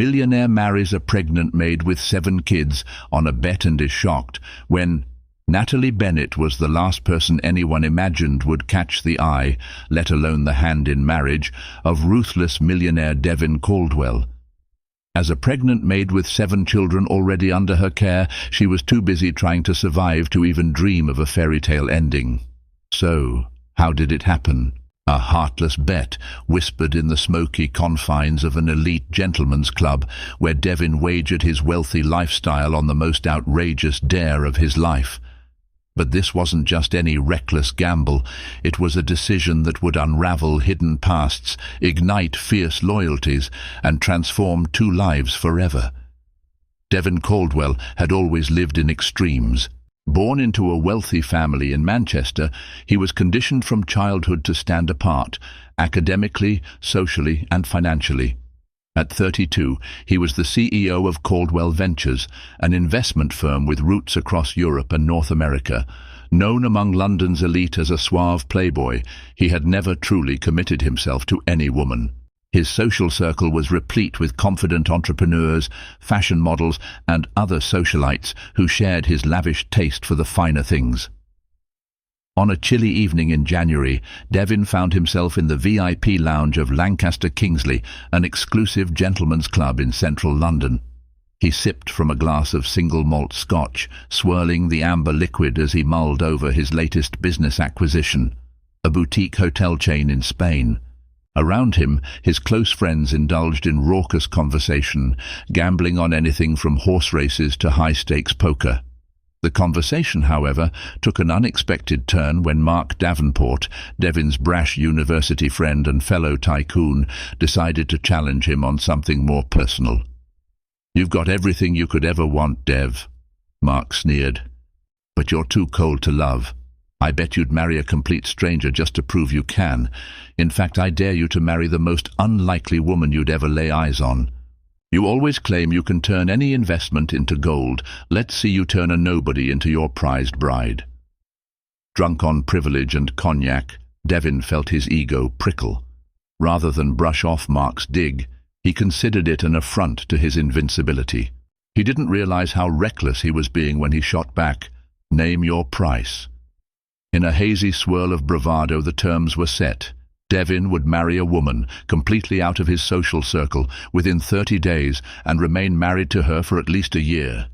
Millionaire marries a pregnant maid with 7 kids on a bet and is shocked when Natalie Bennett was the last person anyone imagined would catch the eye, let alone the hand in marriage, of ruthless millionaire Devin Caldwell. As a pregnant maid with 7 children already under her care, she was too busy trying to survive to even dream of a fairy tale ending. So, how did it happen? A heartless bet whispered in the smoky confines of an elite gentleman's club, where Devin wagered his wealthy lifestyle on the most outrageous dare of his life. But this wasn't just any reckless gamble. It was a decision that would unravel hidden pasts, ignite fierce loyalties, and transform 2 lives forever. Devin Caldwell had always lived in extremes. Born into a wealthy family in Manchester, he was conditioned from childhood to stand apart, academically, socially, and financially. At 32, he was the CEO of Caldwell Ventures, an investment firm with roots across Europe and North America. Known among London's elite as a suave playboy, he had never truly committed himself to any woman. His social circle was replete with confident entrepreneurs, fashion models, and other socialites who shared his lavish taste for the finer things. On a chilly evening in January, Devin found himself in the VIP lounge of Lancaster Kingsley, an exclusive gentleman's club in central London. He sipped from a glass of single malt scotch, swirling the amber liquid as he mulled over his latest business acquisition, a boutique hotel chain in Spain. Around him, his close friends indulged in raucous conversation, gambling on anything from horse races to high-stakes poker. The conversation, however, took an unexpected turn when Mark Davenport, Devin's brash university friend and fellow tycoon, decided to challenge him on something more personal. "You've got everything you could ever want, Dev," Mark sneered. "But you're too cold to love. I bet you'd marry a complete stranger just to prove you can. In fact, I dare you to marry the most unlikely woman you'd ever lay eyes on. You always claim you can turn any investment into gold. Let's see you turn a nobody into your prized bride." Drunk on privilege and cognac, Devin felt his ego prickle. Rather than brush off Mark's dig, he considered it an affront to his invincibility. He didn't realize how reckless he was being when he shot back, "Name your price." In a hazy swirl of bravado, the terms were set. Devin would marry a woman, completely out of his social circle, within 30 days and remain married to her for at least a year.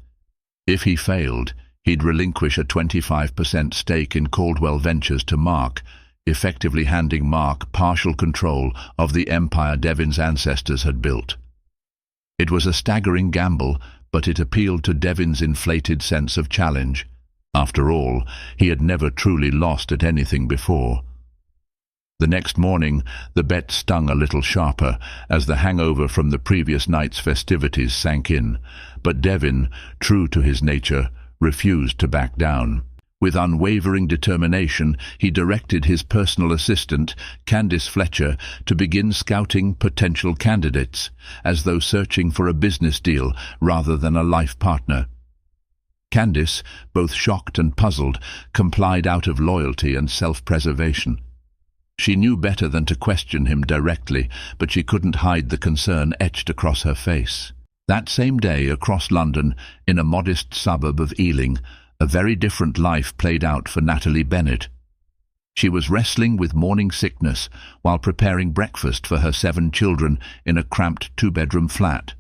If he failed, he'd relinquish a 25% stake in Caldwell Ventures to Mark, effectively handing Mark partial control of the empire Devin's ancestors had built. It was a staggering gamble, but it appealed to Devin's inflated sense of challenge. After all, he had never truly lost at anything before. The next morning, the bet stung a little sharper as the hangover from the previous night's festivities sank in, but Devin, true to his nature, refused to back down. With unwavering determination, he directed his personal assistant, Candice Fletcher, to begin scouting potential candidates, as though searching for a business deal rather than a life partner. Candice, both shocked and puzzled, complied out of loyalty and self-preservation. She knew better than to question him directly, but she couldn't hide the concern etched across her face. That same day, across London, in a modest suburb of Ealing, a very different life played out for Natalie Bennett. She was wrestling with morning sickness while preparing breakfast for her 7 children in a cramped 2-bedroom flat.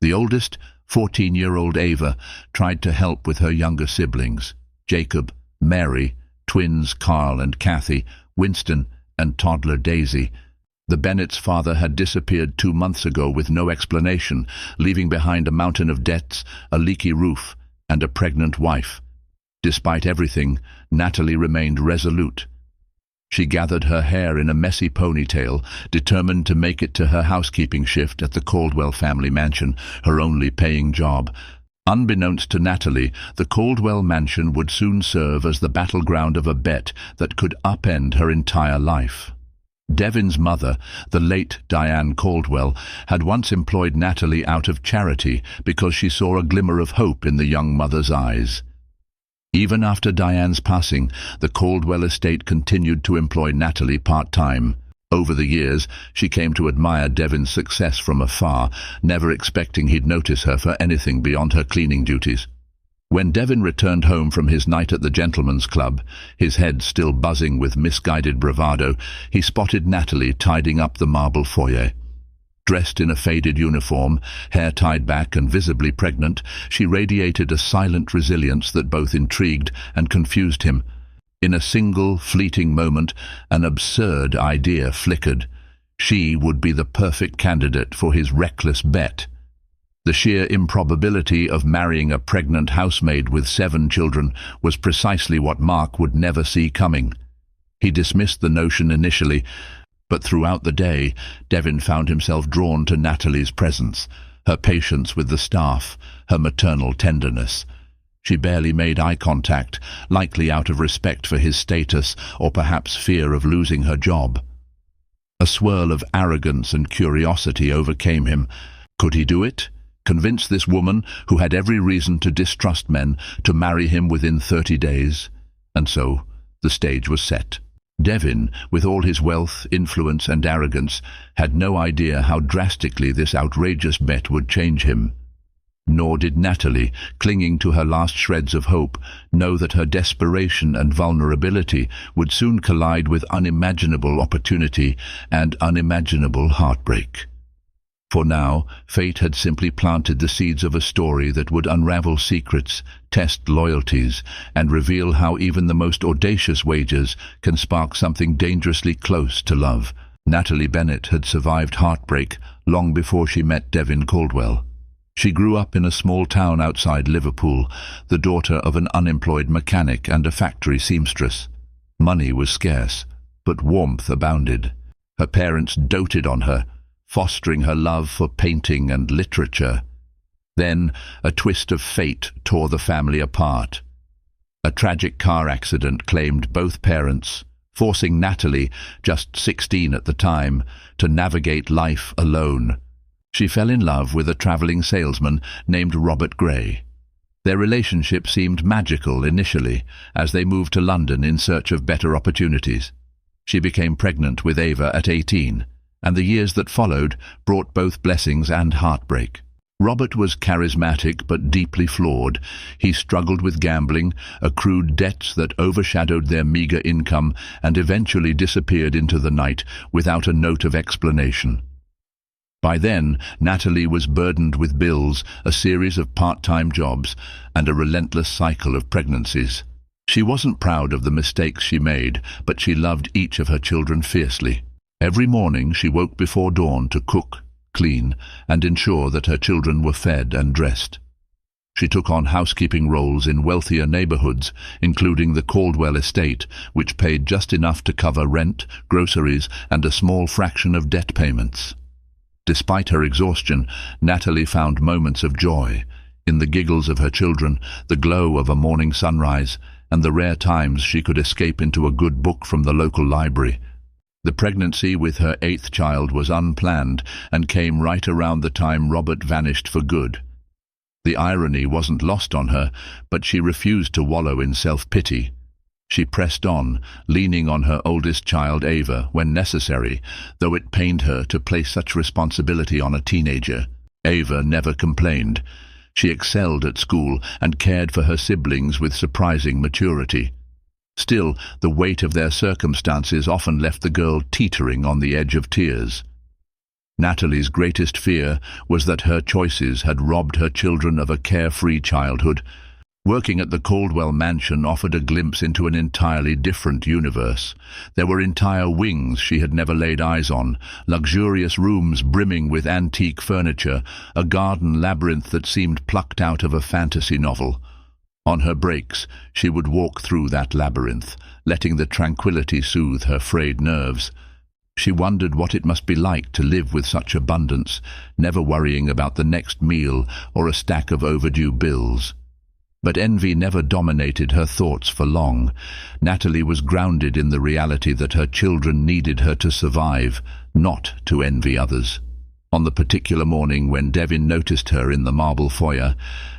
The oldest, 14-year-old Ava, tried to help with her younger siblings, Jacob, Mary, twins Carl and Kathy, Winston, and toddler Daisy. The Bennett's father had disappeared 2 months ago with no explanation, leaving behind a mountain of debts, a leaky roof, and a pregnant wife. Despite everything, Natalie remained resolute. She gathered her hair in a messy ponytail, determined to make it to her housekeeping shift at the Caldwell family mansion, her only paying job. Unbeknownst to Natalie, the Caldwell mansion would soon serve as the battleground of a bet that could upend her entire life. Devin's mother, the late Diane Caldwell, had once employed Natalie out of charity because she saw a glimmer of hope in the young mother's eyes. Even after Diane's passing, the Caldwell estate continued to employ Natalie part-time. Over the years, she came to admire Devin's success from afar, never expecting he'd notice her for anything beyond her cleaning duties. When Devin returned home from his night at the gentleman's club, his head still buzzing with misguided bravado, he spotted Natalie tidying up the marble foyer. Dressed in a faded uniform, hair tied back and visibly pregnant, she radiated a silent resilience that both intrigued and confused him. In a single, fleeting moment, an absurd idea flickered. She would be the perfect candidate for his reckless bet. The sheer improbability of marrying a pregnant housemaid with 7 children was precisely what Mark would never see coming. He dismissed the notion initially, but throughout the day, Devin found himself drawn to Natalie's presence, her patience with the staff, her maternal tenderness. She barely made eye contact, likely out of respect for his status or perhaps fear of losing her job. A swirl of arrogance and curiosity overcame him. Could he do it? Convince this woman, who had every reason to distrust men, to marry him within 30 days? And so, the stage was set. Devin, with all his wealth, influence and arrogance, had no idea how drastically this outrageous bet would change him. Nor did Natalie, clinging to her last shreds of hope, know that her desperation and vulnerability would soon collide with unimaginable opportunity and unimaginable heartbreak. For now, fate had simply planted the seeds of a story that would unravel secrets, test loyalties, and reveal how even the most audacious wagers can spark something dangerously close to love. Natalie Bennett had survived heartbreak long before she met Devin Caldwell. She grew up in a small town outside Liverpool, the daughter of an unemployed mechanic and a factory seamstress. Money was scarce, but warmth abounded. Her parents doted on her, fostering her love for painting and literature. Then, a twist of fate tore the family apart. A tragic car accident claimed both parents, forcing Natalie, just 16 at the time, to navigate life alone. She fell in love with a traveling salesman named Robert Gray. Their relationship seemed magical initially, as they moved to London in search of better opportunities. She became pregnant with Ava at 18, and the years that followed brought both blessings and heartbreak. Robert was charismatic but deeply flawed. He struggled with gambling, accrued debts that overshadowed their meager income, and eventually disappeared into the night without a note of explanation. By then, Natalie was burdened with bills, a series of part-time jobs, and a relentless cycle of pregnancies. She wasn't proud of the mistakes she made, but she loved each of her children fiercely. Every morning she woke before dawn to cook, clean, and ensure that her children were fed and dressed. She took on housekeeping roles in wealthier neighborhoods, including the Caldwell estate, which paid just enough to cover rent, groceries, and a small fraction of debt payments. Despite her exhaustion, Natalie found moments of joy, in the giggles of her children, the glow of a morning sunrise, and the rare times she could escape into a good book from the local library. The pregnancy with her 8th child was unplanned and came right around the time Robert vanished for good. The irony wasn't lost on her, but she refused to wallow in self-pity. She pressed on, leaning on her oldest child Ava when necessary, though it pained her to place such responsibility on a teenager. Ava never complained. She excelled at school and cared for her siblings with surprising maturity. Still, the weight of their circumstances often left the girl teetering on the edge of tears. Natalie's greatest fear was that her choices had robbed her children of a carefree childhood. Working at the Caldwell mansion offered a glimpse into an entirely different universe. There were entire wings she had never laid eyes on, luxurious rooms brimming with antique furniture, a garden labyrinth that seemed plucked out of a fantasy novel. On her breaks, she would walk through that labyrinth, letting the tranquility soothe her frayed nerves. She wondered what it must be like to live with such abundance, never worrying about the next meal or a stack of overdue bills. But envy never dominated her thoughts for long. Natalie was grounded in the reality that her children needed her to survive, not to envy others. On the particular morning when Devin noticed her in the marble foyer,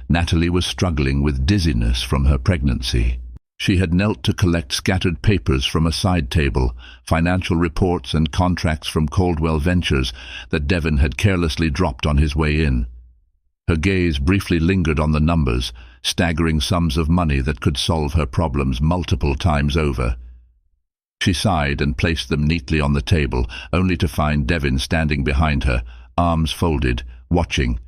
Natalie was struggling with dizziness from her pregnancy. She had knelt to collect scattered papers from a side table, financial reports and contracts from Caldwell Ventures that Devon had carelessly dropped on his way in. Her gaze briefly lingered on the numbers, staggering sums of money that could solve her problems multiple times over. She sighed and placed them neatly on the table, only to find Devon standing behind her, arms folded, watching.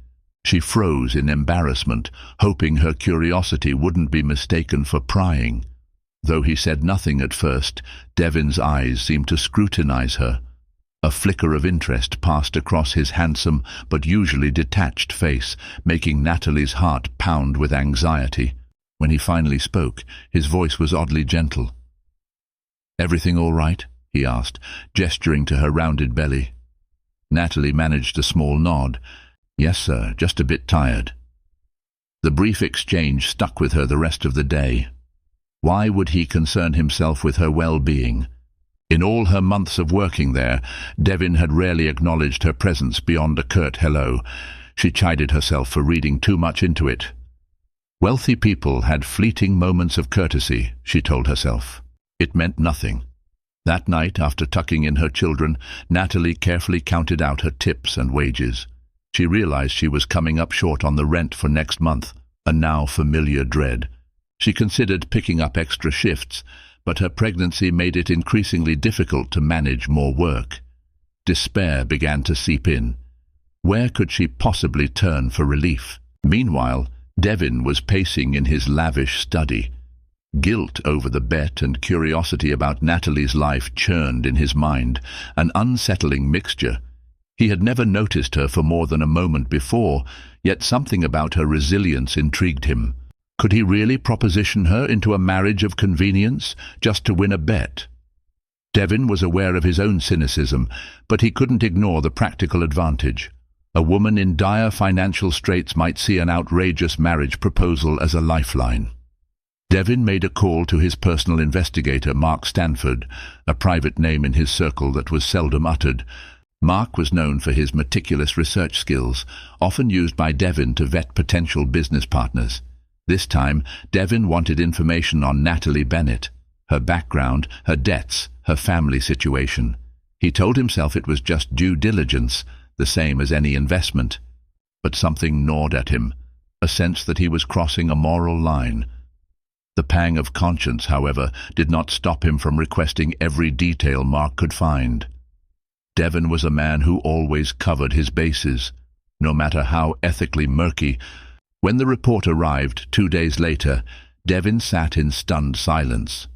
She froze in embarrassment, hoping her curiosity wouldn't be mistaken for prying. Though he said nothing at first, Devon's eyes seemed to scrutinize her. A flicker of interest passed across his handsome but usually detached face, making Natalie's heart pound with anxiety. When he finally spoke, his voice was oddly gentle. "Everything all right?" he asked, gesturing to her rounded belly. Natalie managed a small nod. "Yes, sir, just a bit tired." The brief exchange stuck with her the rest of the day. Why would he concern himself with her well-being? In all her months of working there, Devon had rarely acknowledged her presence beyond a curt hello. She chided herself for reading too much into it. Wealthy people had fleeting moments of courtesy, she told herself. It meant nothing. That night, after tucking in her children, Natalie carefully counted out her tips and wages. She realized she was coming up short on the rent for next month, a now familiar dread. She considered picking up extra shifts, but her pregnancy made it increasingly difficult to manage more work. Despair began to seep in. Where could she possibly turn for relief? Meanwhile, Devon was pacing in his lavish study. Guilt over the bet and curiosity about Natalie's life churned in his mind, an unsettling mixture. He had never noticed her for more than a moment before, yet something about her resilience intrigued him. Could he really proposition her into a marriage of convenience, just to win a bet? Devon was aware of his own cynicism, but he couldn't ignore the practical advantage. A woman in dire financial straits might see an outrageous marriage proposal as a lifeline. Devon made a call to his personal investigator, Mark Stanford, a private name in his circle that was seldom uttered. Mark was known for his meticulous research skills, often used by Devon to vet potential business partners. This time, Devon wanted information on Natalie Bennett, her background, her debts, her family situation. He told himself it was just due diligence, the same as any investment. But something gnawed at him, a sense that he was crossing a moral line. The pang of conscience, however, did not stop him from requesting every detail Mark could find. Devon was a man who always covered his bases, no matter how ethically murky. When the report arrived 2 days later, Devon sat in stunned silence.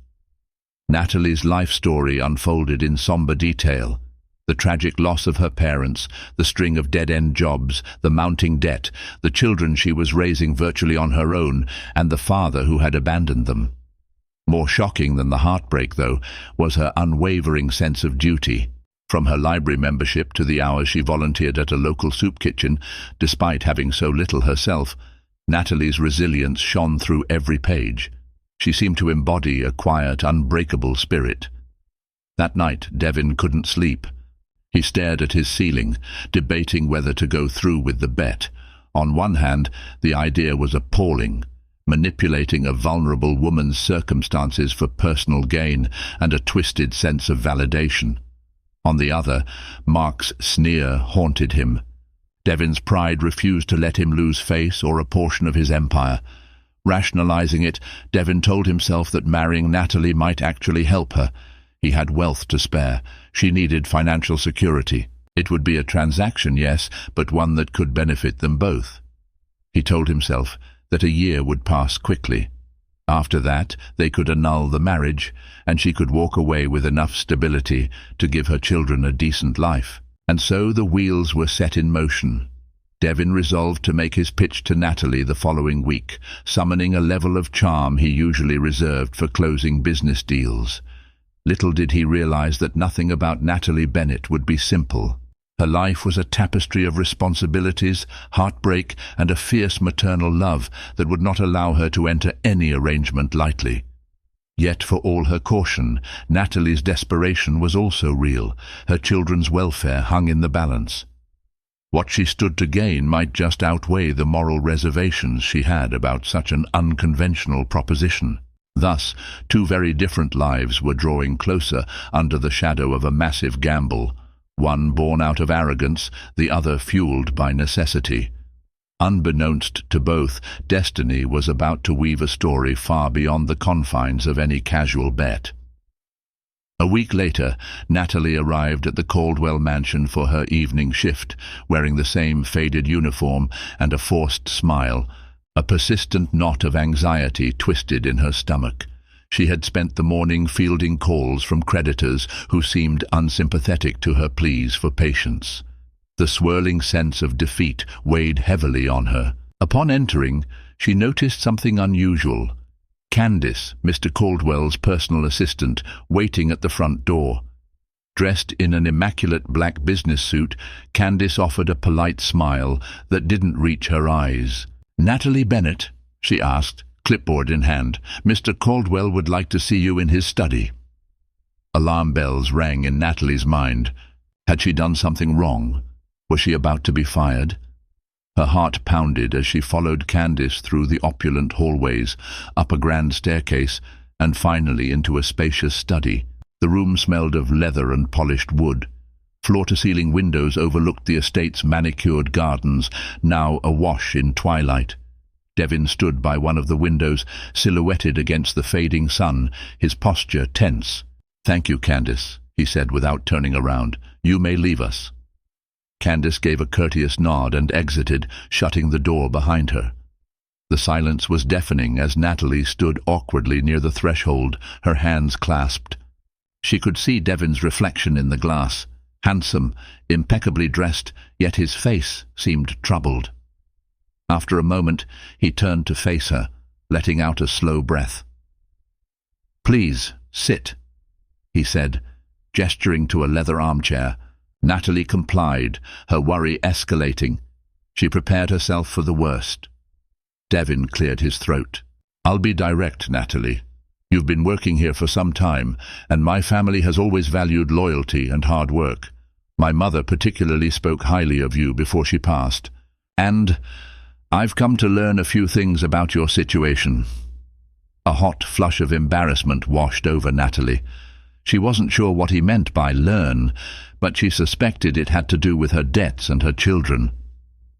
Natalie's life story unfolded in somber detail. The tragic loss of her parents, the string of dead-end jobs, the mounting debt, the children she was raising virtually on her own, and the father who had abandoned them. More shocking than the heartbreak, though, was her unwavering sense of duty. From her library membership to the hours she volunteered at a local soup kitchen, despite having so little herself, Natalie's resilience shone through every page. She seemed to embody a quiet, unbreakable spirit. That night, Devon couldn't sleep. He stared at his ceiling, debating whether to go through with the bet. On one hand, the idea was appalling, manipulating a vulnerable woman's circumstances for personal gain and a twisted sense of validation. On the other, Mark's sneer haunted him. Devon's pride refused to let him lose face or a portion of his empire. Rationalizing it, Devon told himself that marrying Natalie might actually help her. He had wealth to spare. She needed financial security. It would be a transaction, yes, but one that could benefit them both. He told himself that a year would pass quickly. After that, they could annul the marriage, and she could walk away with enough stability to give her children a decent life. And so the wheels were set in motion. Devon resolved to make his pitch to Natalie the following week, summoning a level of charm he usually reserved for closing business deals. Little did he realize that nothing about Natalie Bennett would be simple. Her life was a tapestry of responsibilities, heartbreak, and a fierce maternal love that would not allow her to enter any arrangement lightly. Yet for all her caution, Natalie's desperation was also real. Her children's welfare hung in the balance. What she stood to gain might just outweigh the moral reservations she had about such an unconventional proposition. Thus, two very different lives were drawing closer under the shadow of a massive gamble, one born out of arrogance, the other fueled by necessity. Unbeknownst to both, destiny was about to weave a story far beyond the confines of any casual bet. A week later, Natalie arrived at the Caldwell mansion for her evening shift, wearing the same faded uniform and a forced smile. A persistent knot of anxiety twisted in her stomach. She had spent the morning fielding calls from creditors who seemed unsympathetic to her pleas for patience. The swirling sense of defeat weighed heavily on her. Upon entering, she noticed something unusual. Candace, Mr. Caldwell's personal assistant, waiting at the front door. Dressed in an immaculate black business suit, Candace offered a polite smile that didn't reach her eyes. "Natalie Bennett," she asked, clipboard in hand, "Mr. Caldwell would like to see you in his study." Alarm bells rang in Natalie's mind. Had she done something wrong? Was she about to be fired? Her heart pounded as she followed Candace through the opulent hallways, up a grand staircase, and finally into a spacious study. The room smelled of leather and polished wood. Floor-to-ceiling windows overlooked the estate's manicured gardens, now awash in twilight. Devin stood by one of the windows, silhouetted against the fading sun, his posture tense. "Thank you, Candace," he said without turning around. "You may leave us." Candace gave a courteous nod and exited, shutting the door behind her. The silence was deafening as Natalie stood awkwardly near the threshold, her hands clasped. She could see Devin's reflection in the glass. Handsome, impeccably dressed, yet his face seemed troubled. After a moment, he turned to face her, letting out a slow breath. "Please, sit," he said, gesturing to a leather armchair. Natalie complied, her worry escalating. She prepared herself for the worst. Devin cleared his throat. "I'll be direct, Natalie. You've been working here for some time, and my family has always valued loyalty and hard work. My mother particularly spoke highly of you before she passed. And I've come to learn a few things about your situation." A hot flush of embarrassment washed over Natalie. She wasn't sure what he meant by learn, but she suspected it had to do with her debts and her children.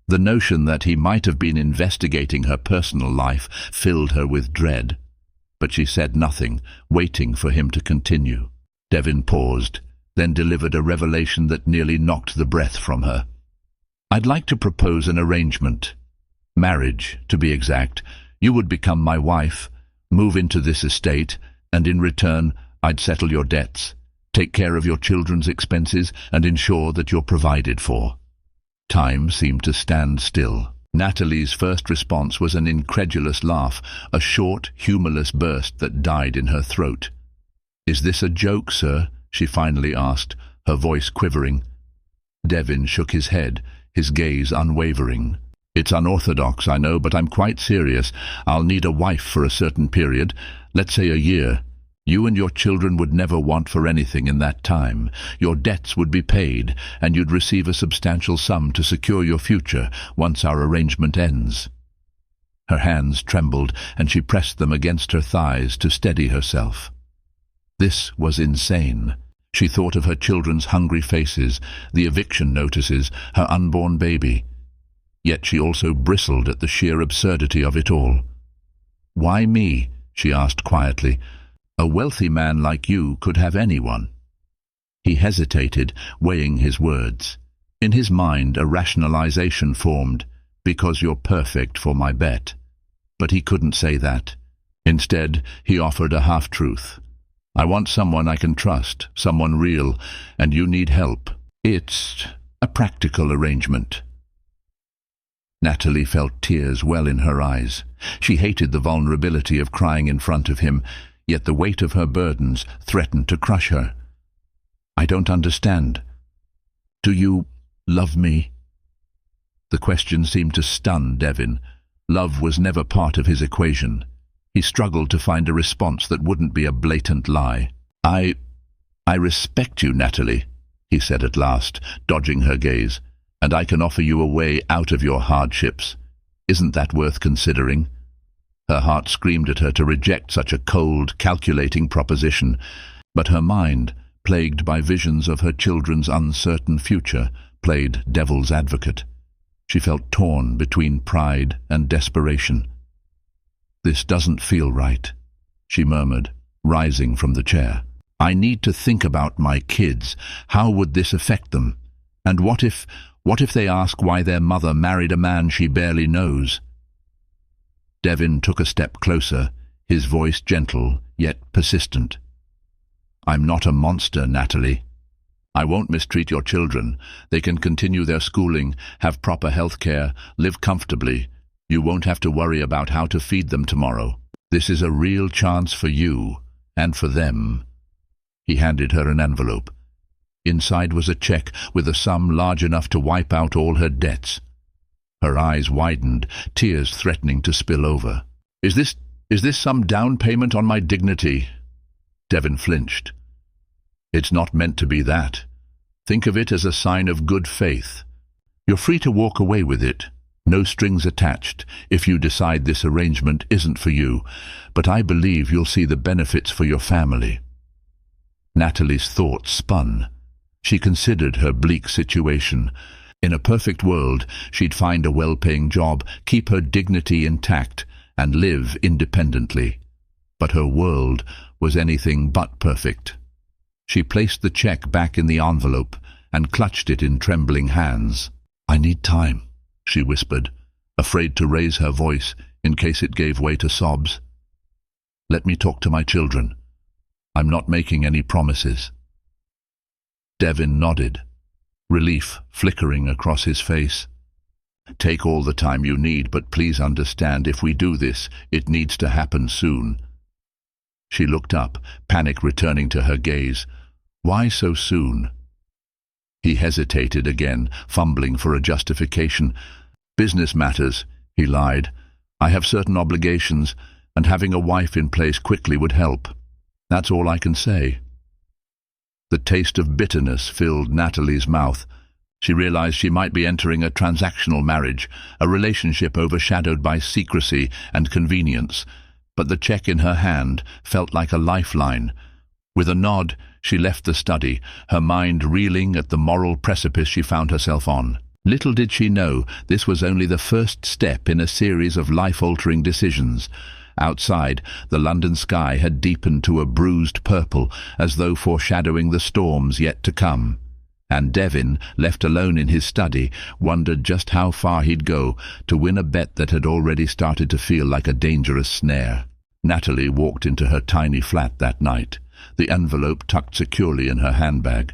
The notion that he might have been investigating her personal life filled her with dread. But she said nothing, waiting for him to continue. Devin paused, then delivered a revelation that nearly knocked the breath from her. "I'd like to propose an arrangement. Marriage, to be exact. You would become my wife, move into this estate, and in return, I'd settle your debts, take care of your children's expenses, and ensure that you're provided for." Time seemed to stand still. Natalie's first response was an incredulous laugh, a short, humorless burst that died in her throat. "Is this a joke, sir?" she finally asked, her voice quivering. Devin shook his head, his gaze unwavering. "It's unorthodox, I know, but I'm quite serious. I'll need a wife for a certain period, let's say a year. You and your children would never want for anything in that time. Your debts would be paid, and you'd receive a substantial sum to secure your future once our arrangement ends." Her hands trembled, and she pressed them against her thighs to steady herself. This was insane. She thought of her children's hungry faces, the eviction notices, her unborn baby. Yet she also bristled at the sheer absurdity of it all. "Why me?" she asked quietly. "A wealthy man like you could have anyone." He hesitated, weighing his words. In his mind, a rationalization formed, "Because you're perfect for my bet." But he couldn't say that. Instead, he offered a half-truth. "I want someone I can trust, someone real, and you need help. It's a practical arrangement." Natalie felt tears well in her eyes. She hated the vulnerability of crying in front of him, yet the weight of her burdens threatened to crush her. "I don't understand. Do you love me?" The question seemed to stun Devin. Love was never part of his equation. He struggled to find a response that wouldn't be a blatant lie. I respect you, Natalie," he said at last, dodging her gaze, "and I can offer you a way out of your hardships. Isn't that worth considering?" Her heart screamed at her to reject such a cold, calculating proposition, but her mind, plagued by visions of her children's uncertain future, played devil's advocate. She felt torn between pride and desperation. "This doesn't feel right," she murmured, rising from the chair. "I need to think about my kids. How would this affect them? And what if they ask why their mother married a man she barely knows?" Devin took a step closer, his voice gentle yet persistent. "I'm not a monster, Natalie. I won't mistreat your children. They can continue their schooling, have proper health care, live comfortably. You won't have to worry about how to feed them tomorrow. This is a real chance for you and for them." He handed her an envelope. Inside was a check with a sum large enough to wipe out all her debts. Her eyes widened, tears threatening to spill over. Is this some down payment on my dignity?" Devin flinched. "It's not meant to be that. Think of it as a sign of good faith. You're free to walk away with it, no strings attached, if you decide this arrangement isn't for you, but I believe you'll see the benefits for your family." Natalie's thoughts spun. She considered her bleak situation. In a perfect world, she'd find a well-paying job, keep her dignity intact, and live independently. But her world was anything but perfect. She placed the check back in the envelope and clutched it in trembling hands. "I need time," she whispered, afraid to raise her voice in case it gave way to sobs. "Let me talk to my children. I'm not making any promises." Devin nodded, relief flickering across his face. "Take all the time you need, but please understand, if we do this, it needs to happen soon." She looked up, panic returning to her gaze. "Why so soon?" He hesitated again, fumbling for a justification. "Business matters," he lied. "I have certain obligations, and having a wife in place quickly would help. That's all I can say." The taste of bitterness filled Natalie's mouth. She realized she might be entering a transactional marriage, a relationship overshadowed by secrecy and convenience, but the check in her hand felt like a lifeline. With a nod, she left the study, her mind reeling at the moral precipice she found herself on. Little did she know this was only the first step in a series of life-altering decisions. Outside, the London sky had deepened to a bruised purple, as though foreshadowing the storms yet to come. And Devin, left alone in his study, wondered just how far he'd go to win a bet that had already started to feel like a dangerous snare. Natalie walked into her tiny flat that night, the envelope tucked securely in her handbag.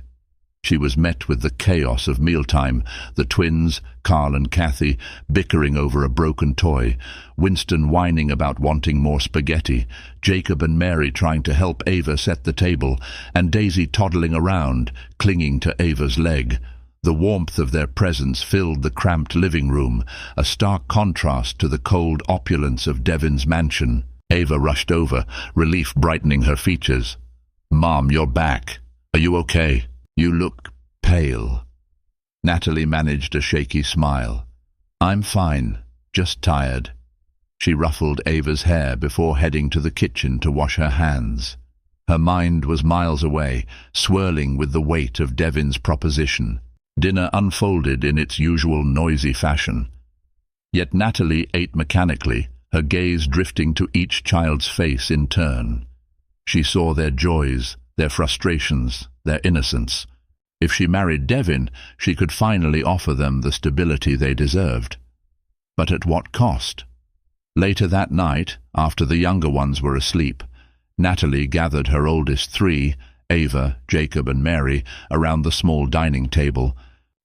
She was met with the chaos of mealtime, the twins, Carl and Kathy, bickering over a broken toy, Winston whining about wanting more spaghetti, Jacob and Mary trying to help Ava set the table, and Daisy toddling around, clinging to Ava's leg. The warmth of their presence filled the cramped living room, a stark contrast to the cold opulence of Devin's mansion. Ava rushed over, relief brightening her features. "Mom, you're back. Are you okay? You look pale." Natalie managed a shaky smile. "I'm fine, just tired." She ruffled Ava's hair before heading to the kitchen to wash her hands. Her mind was miles away, swirling with the weight of Devin's proposition. Dinner unfolded in its usual noisy fashion. Yet Natalie ate mechanically, her gaze drifting to each child's face in turn. She saw their joys, their frustrations, their innocence. If she married Devin, she could finally offer them the stability they deserved. But at what cost? Later that night, after the younger ones were asleep, Natalie gathered her oldest three, Ava, Jacob and Mary, around the small dining table.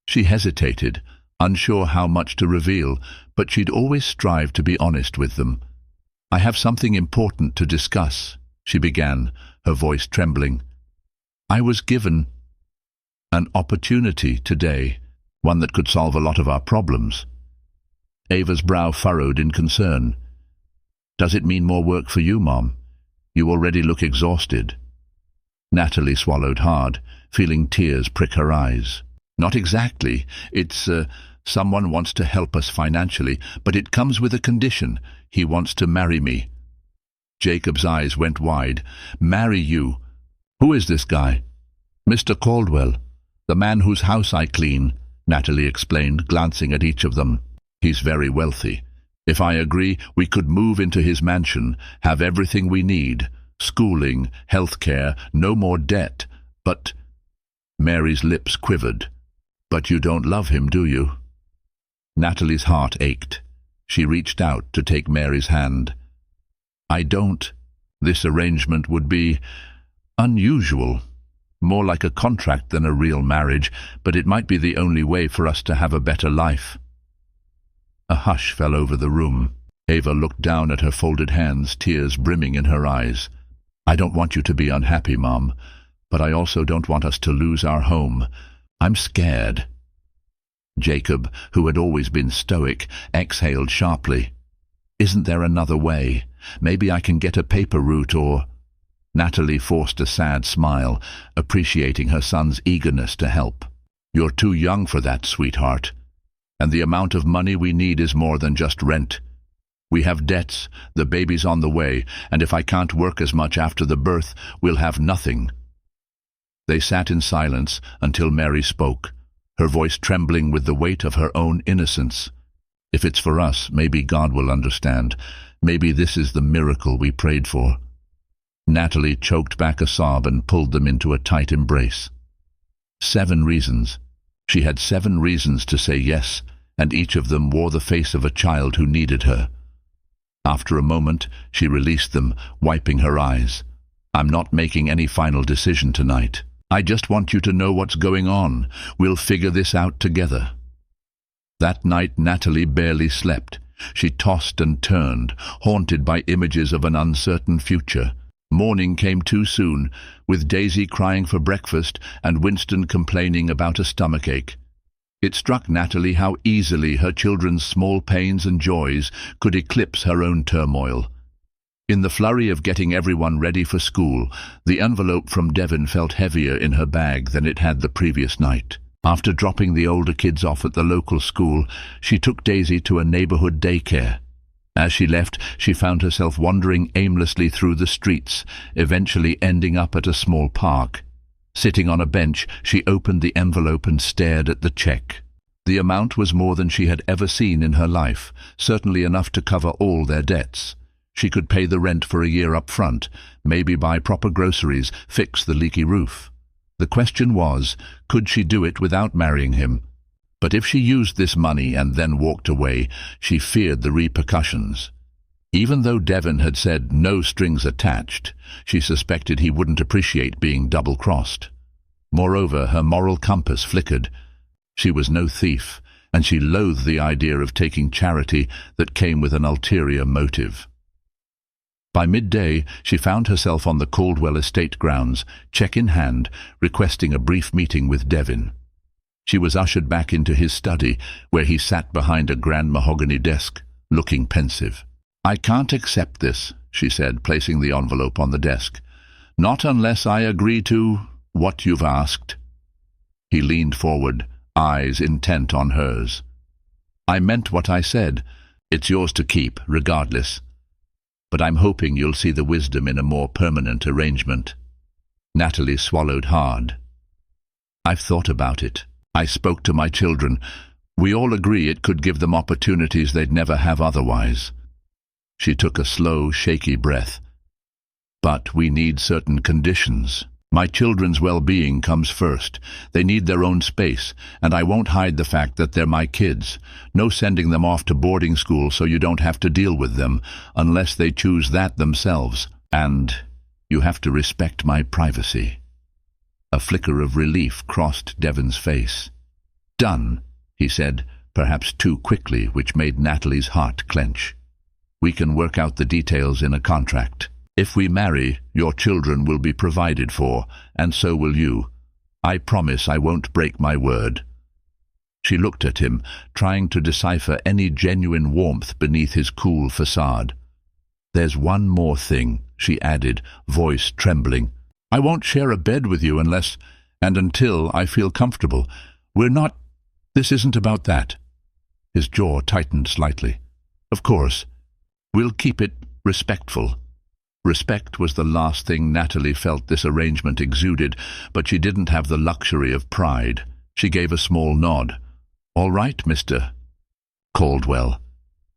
She hesitated, unsure how much to reveal, but she'd always strived to be honest with them. "I have something important to discuss," she began, her voice trembling. "I was given an opportunity today, one that could solve a lot of our problems." Ava's brow furrowed in concern. "Does it mean more work for you, Mom? You already look exhausted." Natalie swallowed hard, feeling tears prick her eyes. "Not exactly. It's Someone wants to help us financially, but it comes with a condition. He wants to marry me. Jacob's eyes went wide. Marry you? Who is this guy? Mr. Caldwell, the man whose house I clean, Natalie explained, glancing at each of them. He's very wealthy. If I agree, we could move into his mansion, have everything we need, schooling, health care, no more debt. But... Mary's lips quivered. But you don't love him, do you? Natalie's heart ached. She reached out to take Mary's hand. I don't. This arrangement would be unusual. More like a contract than a real marriage, but it might be the only way for us to have a better life. A hush fell over the room. Ava looked down at her folded hands, tears brimming in her eyes. I don't want you to be unhappy, Mom, but I also don't want us to lose our home. I'm scared. Jacob, who had always been stoic, exhaled sharply. Isn't there another way? Maybe I can get a paper route or... Natalie forced a sad smile, appreciating her son's eagerness to help. You're too young for that, sweetheart. And the amount of money we need is more than just rent. We have debts, the baby's on the way, and if I can't work as much after the birth, we'll have nothing. They sat in silence until Mary spoke, her voice trembling with the weight of her own innocence. If it's for us, maybe God will understand. Maybe this is the miracle we prayed for. Natalie choked back a sob and pulled them into a tight embrace. 7 reasons. She had 7 reasons to say yes, and each of them wore the face of a child who needed her. After a moment, she released them, wiping her eyes. I'm not making any final decision tonight. I just want you to know what's going on. We'll figure this out together. That night, Natalie barely slept. She tossed and turned, haunted by images of an uncertain future. Morning came too soon, with Daisy crying for breakfast and Winston complaining about a stomachache. It struck Natalie how easily her children's small pains and joys could eclipse her own turmoil. In the flurry of getting everyone ready for school, the envelope from Devon felt heavier in her bag than it had the previous night. After dropping the older kids off at the local school, she took Daisy to a neighborhood daycare. As she left, she found herself wandering aimlessly through the streets, eventually ending up at a small park. Sitting on a bench, she opened the envelope and stared at the check. The amount was more than she had ever seen in her life, certainly enough to cover all their debts. She could pay the rent for a year up front, maybe buy proper groceries, fix the leaky roof. The question was, could she do it without marrying him? But if she used this money and then walked away, she feared the repercussions. Even though Devon had said no strings attached, she suspected he wouldn't appreciate being double-crossed. Moreover, her moral compass flickered. She was no thief, and she loathed the idea of taking charity that came with an ulterior motive. By midday, she found herself on the Caldwell estate grounds, check in hand, requesting a brief meeting with Devon. She was ushered back into his study, where he sat behind a grand mahogany desk, looking pensive. I can't accept this, she said, placing the envelope on the desk. Not unless I agree to what you've asked. He leaned forward, eyes intent on hers. I meant what I said. It's yours to keep, regardless. But I'm hoping you'll see the wisdom in a more permanent arrangement. Natalie swallowed hard. I've thought about it. I spoke to my children. We all agree it could give them opportunities they'd never have otherwise. She took a slow, shaky breath. But we need certain conditions. My children's well-being comes first. They need their own space, and I won't hide the fact that they're my kids. No sending them off to boarding school so you don't have to deal with them, unless they choose that themselves. And you have to respect my privacy. A flicker of relief crossed Devon's face. Done, he said, perhaps too quickly, which made Natalie's heart clench. We can work out the details in a contract. If we marry, your children will be provided for, and so will you. I promise I won't break my word. She looked at him, trying to decipher any genuine warmth beneath his cool facade. There's one more thing, she added, voice trembling. I won't share a bed with you until I feel comfortable. This isn't about that. His jaw tightened slightly. "Of course. We'll keep it respectful." Respect was the last thing Natalie felt this arrangement exuded, but she didn't have the luxury of pride. She gave a small nod. "All right, Mr. Caldwell.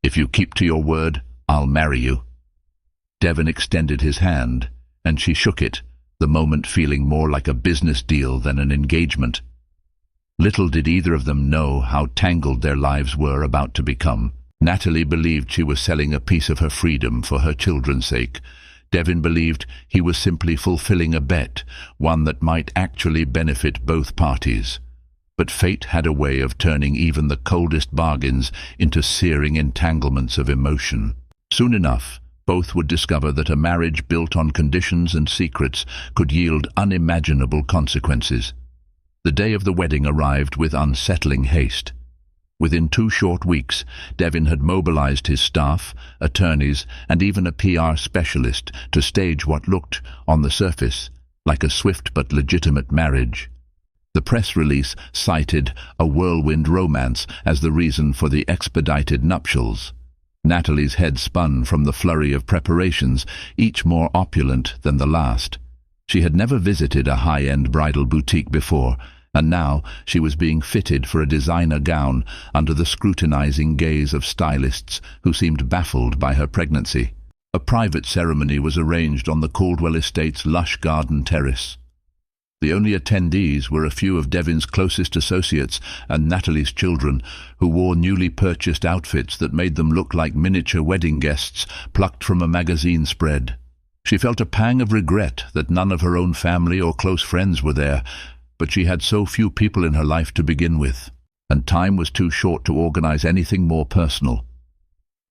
If you keep to your word, I'll marry you." Devon extended his hand, and she shook it, the moment feeling more like a business deal than an engagement. Little did either of them know how tangled their lives were about to become. Natalie believed she was selling a piece of her freedom for her children's sake. Devon believed he was simply fulfilling a bet, one that might actually benefit both parties. But fate had a way of turning even the coldest bargains into searing entanglements of emotion. Soon enough, both would discover that a marriage built on conditions and secrets could yield unimaginable consequences. The day of the wedding arrived with unsettling haste. Within 2 short weeks, Devon had mobilized his staff, attorneys, and even a PR specialist to stage what looked, on the surface, like a swift but legitimate marriage. The press release cited a whirlwind romance as the reason for the expedited nuptials. Natalie's head spun from the flurry of preparations, each more opulent than the last. She had never visited a high-end bridal boutique before, and now she was being fitted for a designer gown under the scrutinizing gaze of stylists who seemed baffled by her pregnancy. A private ceremony was arranged on the Caldwell estate's lush garden terrace. The only attendees were a few of Devon's closest associates and Natalie's children, who wore newly purchased outfits that made them look like miniature wedding guests plucked from a magazine spread. She felt a pang of regret that none of her own family or close friends were there, but she had so few people in her life to begin with, and time was too short to organize anything more personal.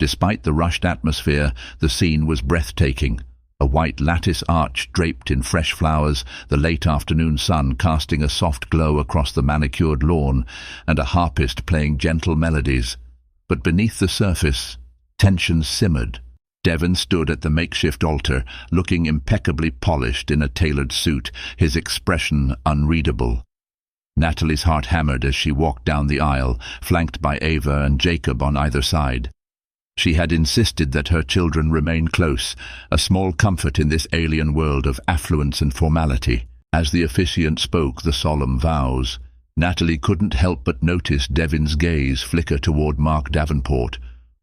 Despite the rushed atmosphere, the scene was breathtaking. A white lattice arch draped in fresh flowers, the late afternoon sun casting a soft glow across the manicured lawn, and a harpist playing gentle melodies. But beneath the surface, tension simmered. Devon stood at the makeshift altar, looking impeccably polished in a tailored suit, his expression unreadable. Natalie's heart hammered as she walked down the aisle, flanked by Ava and Jacob on either side. She had insisted that her children remain close, a small comfort in this alien world of affluence and formality. As the officiant spoke the solemn vows, Natalie couldn't help but notice Devon's gaze flicker toward Mark Davenport,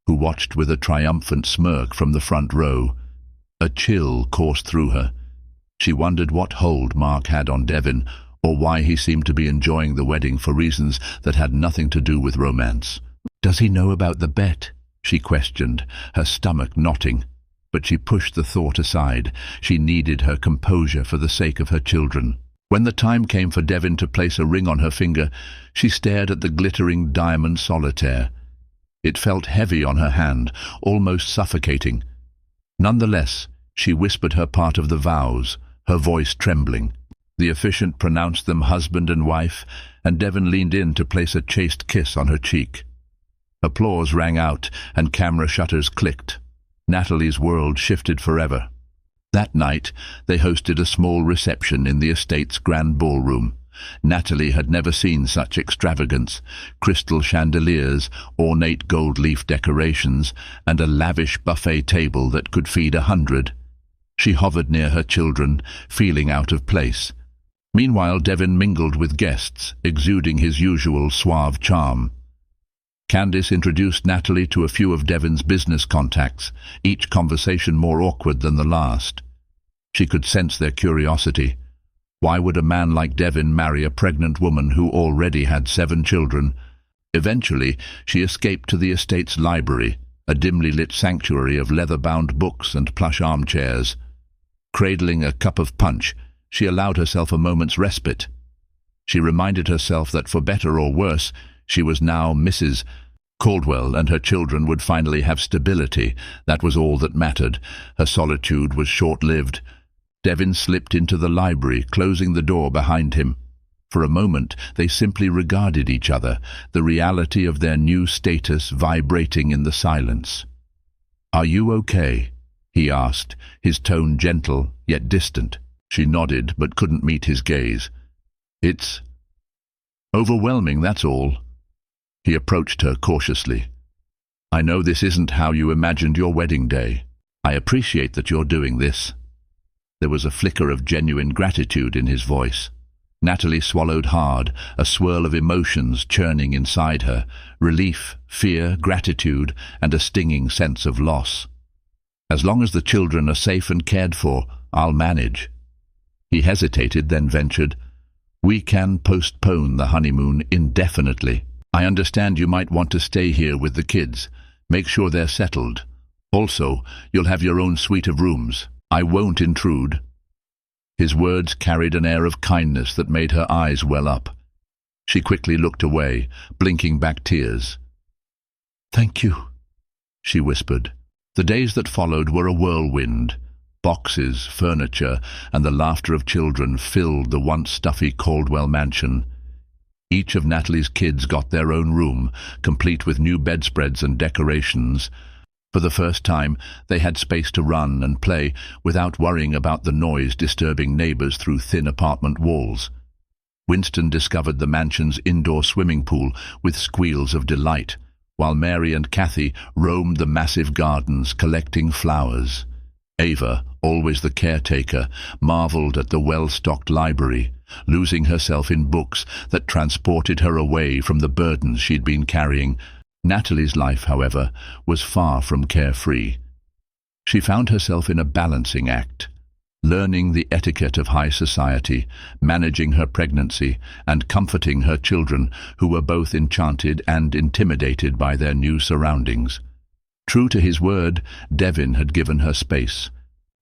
who watched with a triumphant smirk from the front row. A chill coursed through her. She wondered what hold Mark had on Devon, or why he seemed to be enjoying the wedding for reasons that had nothing to do with romance. "Does he know about the bet?" she questioned, her stomach knotting. But she pushed the thought aside. She needed her composure for the sake of her children. When the time came for Devon to place a ring on her finger, she stared at the glittering diamond solitaire. It felt heavy on her hand, almost suffocating. Nonetheless, she whispered her part of the vows, her voice trembling. The officiant pronounced them husband and wife, and Devon leaned in to place a chaste kiss on her cheek. Applause rang out, and camera shutters clicked. Natalie's world shifted forever. That night, they hosted a small reception in the estate's grand ballroom. Natalie had never seen such extravagance: crystal chandeliers, ornate gold leaf decorations, and a lavish buffet table that could feed 100. She hovered near her children, feeling out of place. Meanwhile, Devon mingled with guests, exuding his usual suave charm. Candace introduced Natalie to a few of Devon's business contacts, each conversation more awkward than the last. She could sense their curiosity. Why would a man like Devon marry a pregnant woman who already had 7 children? Eventually, she escaped to the estate's library, a dimly lit sanctuary of leather-bound books and plush armchairs. Cradling a cup of punch, she allowed herself a moment's respite. She reminded herself that for better or worse, she was now Mrs. Caldwell, and her children would finally have stability. That was all that mattered. Her solitude was short-lived. Devon slipped into the library, closing the door behind him. For a moment, they simply regarded each other, the reality of their new status vibrating in the silence. "Are you okay?" he asked, his tone gentle yet distant. She nodded, but couldn't meet his gaze. "It's overwhelming, that's all." He approached her cautiously. "I know this isn't how you imagined your wedding day. I appreciate that you're doing this." There was a flicker of genuine gratitude in his voice. Natalie swallowed hard, a swirl of emotions churning inside her: relief, fear, gratitude, and a stinging sense of loss. "As long as the children are safe and cared for, I'll manage." He hesitated, then ventured, "We can postpone the honeymoon indefinitely. I understand you might want to stay here with the kids. Make sure they're settled. Also, you'll have your own suite of rooms. I won't intrude." His words carried an air of kindness that made her eyes well up. She quickly looked away, blinking back tears. "Thank you," she whispered. The days that followed were a whirlwind. Boxes, furniture, and the laughter of children filled the once stuffy Caldwell mansion. Each of Natalie's kids got their own room, complete with new bedspreads and decorations. For the first time, they had space to run and play without worrying about the noise disturbing neighbors through thin apartment walls. Winston discovered the mansion's indoor swimming pool with squeals of delight, while Mary and Kathy roamed the massive gardens collecting flowers. Ava, always the caretaker, marveled at the well-stocked library, losing herself in books that transported her away from the burdens she'd been carrying. Natalie's life, however, was far from carefree. She found herself in a balancing act, learning the etiquette of high society, managing her pregnancy, and comforting her children, who were both enchanted and intimidated by their new surroundings. True to his word, Devin had given her space.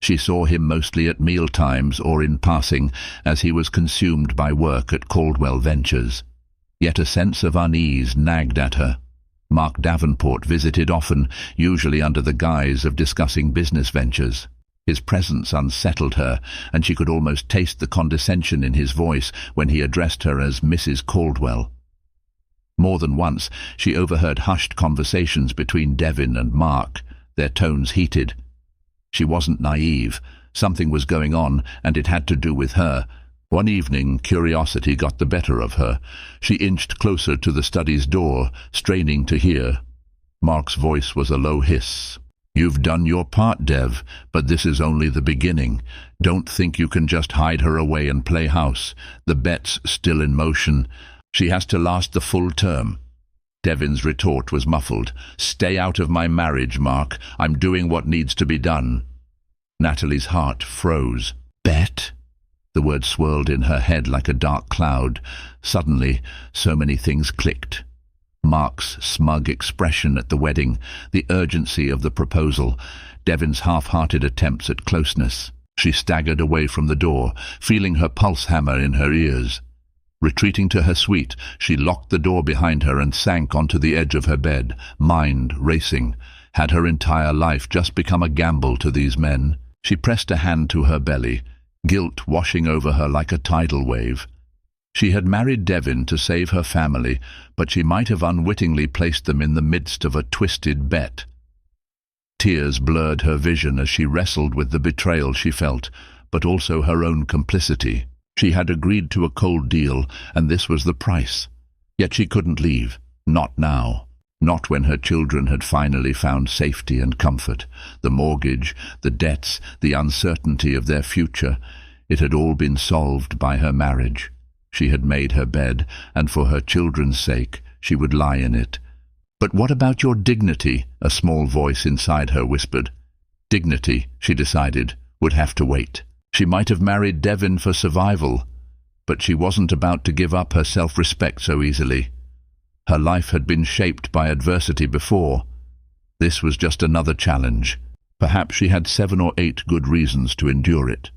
She saw him mostly at meal times or in passing, as he was consumed by work at Caldwell Ventures. Yet a sense of unease nagged at her. Mark Davenport visited often, usually under the guise of discussing business ventures. His presence unsettled her, and she could almost taste the condescension in his voice when he addressed her as Mrs. Caldwell. More than once, she overheard hushed conversations between Devin and Mark, their tones heated. She wasn't naive. Something was going on, and it had to do with her. One evening, curiosity got the better of her. She inched closer to the study's door, straining to hear. Mark's voice was a low hiss. "You've done your part, Dev, but this is only the beginning. Don't think you can just hide her away and play house. The bet's still in motion. She has to last the full term." Devin's retort was muffled. "Stay out of my marriage, Mark. I'm doing what needs to be done." Natalie's heart froze. "Bet?" The word swirled in her head like a dark cloud. Suddenly, so many things clicked. Mark's smug expression at the wedding, the urgency of the proposal, Devin's half-hearted attempts at closeness. She staggered away from the door, feeling her pulse hammer in her ears. Retreating to her suite, she locked the door behind her and sank onto the edge of her bed, mind racing. Had her entire life just become a gamble to these men? She pressed a hand to her belly, guilt washing over her like a tidal wave. She had married Devin to save her family, but she might have unwittingly placed them in the midst of a twisted bet. Tears blurred her vision as she wrestled with the betrayal she felt, but also her own complicity. She had agreed to a cold deal, and this was the price. Yet she couldn't leave. Not now. Not when her children had finally found safety and comfort. The mortgage, the debts, the uncertainty of their future. It had all been solved by her marriage. She had made her bed, and for her children's sake, she would lie in it. "But what about your dignity?" a small voice inside her whispered. Dignity, she decided, would have to wait. She might have married Devin for survival, but she wasn't about to give up her self-respect so easily. Her life had been shaped by adversity before. This was just another challenge. Perhaps she had 7 or 8 good reasons to endure it.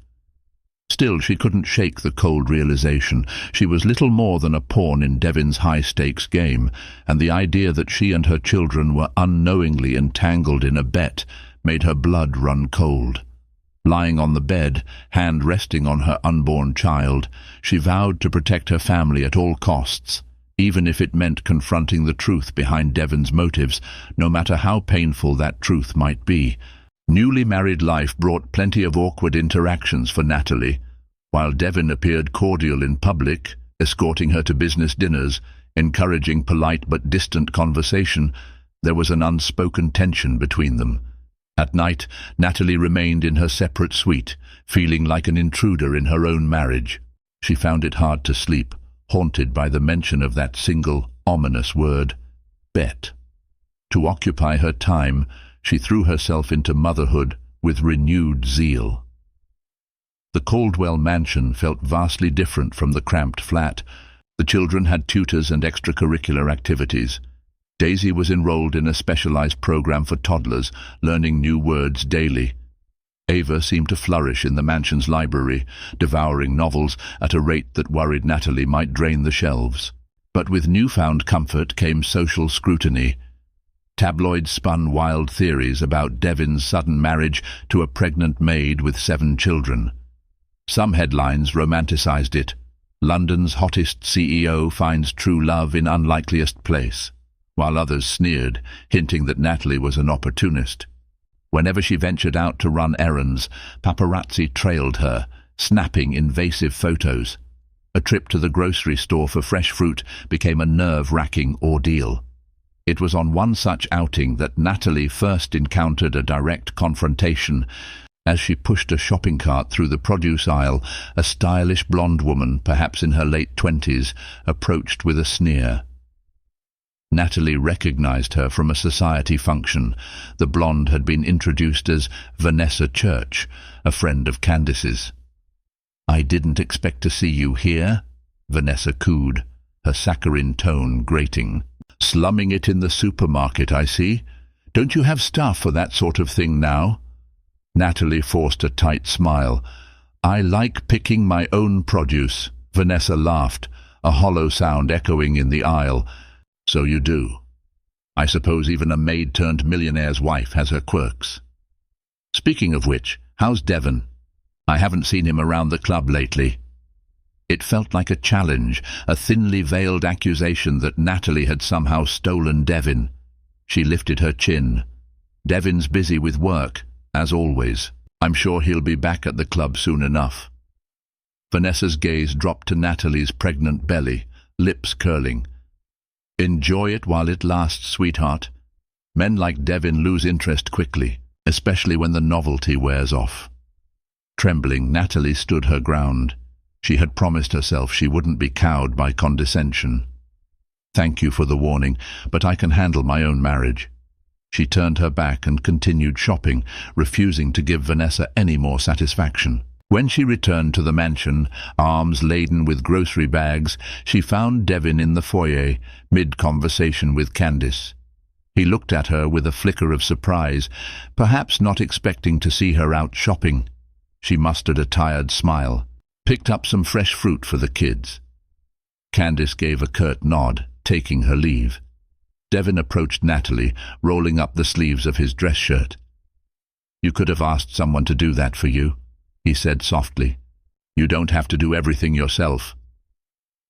Still, she couldn't shake the cold realization. She was little more than a pawn in Devin's high-stakes game, and the idea that she and her children were unknowingly entangled in a bet made her blood run cold. Lying on the bed, hand resting on her unborn child, she vowed to protect her family at all costs, even if it meant confronting the truth behind Devin's motives, no matter how painful that truth might be. Newly married life brought plenty of awkward interactions for Natalie. While Devin appeared cordial in public, escorting her to business dinners, encouraging polite but distant conversation. There was an unspoken tension between them. At night, Natalie remained in her separate suite, feeling like an intruder in her own marriage. She found it hard to sleep, haunted by the mention of that single, ominous word, bet. To occupy her time, she threw herself into motherhood with renewed zeal. The Caldwell mansion felt vastly different from the cramped flat. The children had tutors and extracurricular activities. Daisy was enrolled in a specialized program for toddlers, learning new words daily. Ava seemed to flourish in the mansion's library, devouring novels at a rate that worried Natalie might drain the shelves. But with newfound comfort came social scrutiny. Tabloids spun wild theories about Devin's sudden marriage to a pregnant maid with 7 children. Some headlines romanticized it. London's hottest CEO finds true love in unlikeliest place, while others sneered, hinting that Natalie was an opportunist. Whenever she ventured out to run errands, paparazzi trailed her, snapping invasive photos. A trip to the grocery store for fresh fruit became a nerve-wracking ordeal. It was on one such outing that Natalie first encountered a direct confrontation. As she pushed a shopping cart through the produce aisle, a stylish blonde woman, perhaps in her late 20s, approached with a sneer. Natalie recognized her from a society function. The blonde had been introduced as Vanessa Church, a friend of Candace's. "I didn't expect to see you here," Vanessa cooed, her saccharine tone grating. "Slumming it in the supermarket, I see. Don't you have staff for that sort of thing now?" Natalie forced a tight smile. "I like picking my own produce," Vanessa laughed, a hollow sound echoing in the aisle. "So you do. I suppose even a maid-turned-millionaire's wife has her quirks. Speaking of which, how's Devon? I haven't seen him around the club lately." It felt like a challenge, a thinly veiled accusation that Natalie had somehow stolen Devin. She lifted her chin. "Devin's busy with work, as always. I'm sure he'll be back at the club soon enough." Vanessa's gaze dropped to Natalie's pregnant belly, lips curling. "Enjoy it while it lasts, sweetheart. Men like Devin lose interest quickly, especially when the novelty wears off." Trembling, Natalie stood her ground. She had promised herself she wouldn't be cowed by condescension. "Thank you for the warning, but I can handle my own marriage." She turned her back and continued shopping, refusing to give Vanessa any more satisfaction. When she returned to the mansion, arms laden with grocery bags, she found Devin in the foyer, mid-conversation with Candace. He looked at her with a flicker of surprise, perhaps not expecting to see her out shopping. She mustered a tired smile. "Picked up some fresh fruit for the kids." Candace gave a curt nod, taking her leave. Devin approached Natalie, rolling up the sleeves of his dress shirt. "You could have asked someone to do that for you," he said softly. "You don't have to do everything yourself."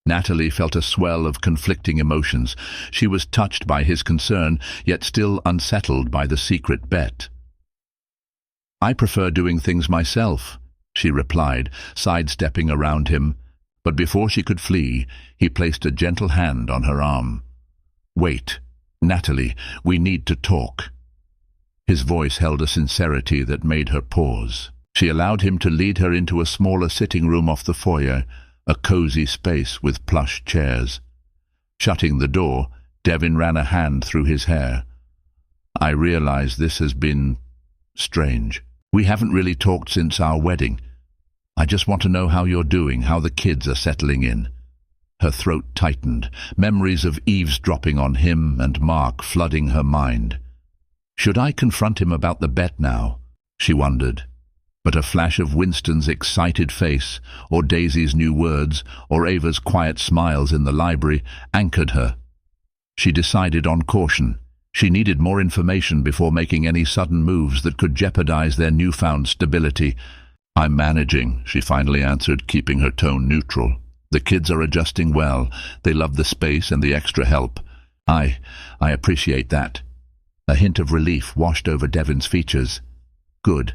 Natalie felt a swell of conflicting emotions. She was touched by his concern, yet still unsettled by the secret bet. "I prefer doing things myself," she replied, sidestepping around him. But before she could flee, he placed a gentle hand on her arm. "Wait, Natalie, we need to talk." His voice held a sincerity that made her pause. She allowed him to lead her into a smaller sitting room off the foyer, a cozy space with plush chairs. Shutting the door, Devin ran a hand through his hair. "I realize this has been strange. We haven't really talked since our wedding. I just want to know how you're doing, how the kids are settling in." Her throat tightened, memories of eavesdropping on him and Mark flooding her mind. Should I confront him about the bet now? She wondered. But a flash of Winston's excited face, or Daisy's new words, or Ava's quiet smiles in the library anchored her. She decided on caution. She needed more information before making any sudden moves that could jeopardize their newfound stability. "I'm managing," she finally answered, keeping her tone neutral. "The kids are adjusting well. They love the space and the extra help. I appreciate that." A hint of relief washed over Devin's features. "Good.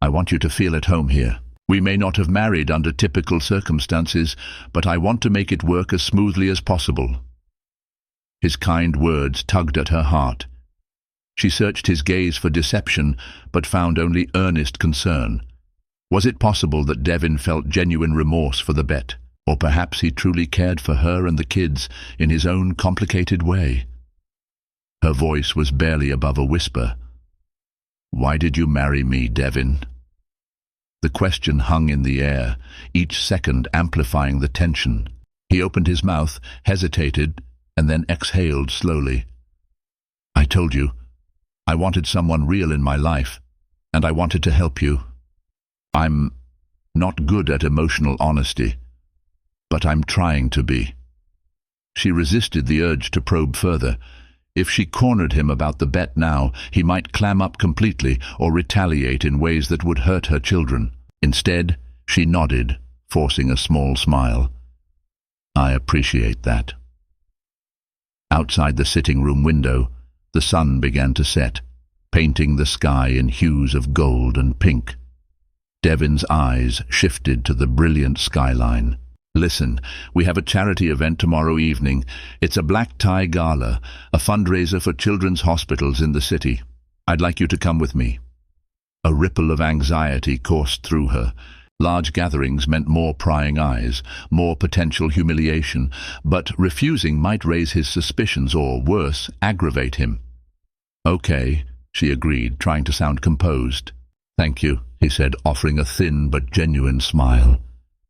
I want you to feel at home here. We may not have married under typical circumstances, but I want to make it work as smoothly as possible." His kind words tugged at her heart. She searched his gaze for deception, but found only earnest concern. Was it possible that Devin felt genuine remorse for the bet? Or perhaps he truly cared for her and the kids in his own complicated way? Her voice was barely above a whisper. "Why did you marry me, Devin?" The question hung in the air, each second amplifying the tension. He opened his mouth, hesitated, and then exhaled slowly. "I told you, I wanted someone real in my life, and I wanted to help you. I'm not good at emotional honesty, but I'm trying to be." She resisted the urge to probe further. If she cornered him about the bet now, he might clam up completely or retaliate in ways that would hurt her children. Instead, she nodded, forcing a small smile. "I appreciate that." Outside the sitting room window, the sun began to set, painting the sky in hues of gold and pink. Devin's eyes shifted to the brilliant skyline. "Listen, we have a charity event tomorrow evening. It's a black tie gala, a fundraiser for children's hospitals in the city. I'd like you to come with me." A ripple of anxiety coursed through her. Large gatherings meant more prying eyes, more potential humiliation, but refusing might raise his suspicions or, worse, aggravate him. "Okay," she agreed, trying to sound composed. "Thank you," he said, offering a thin but genuine smile.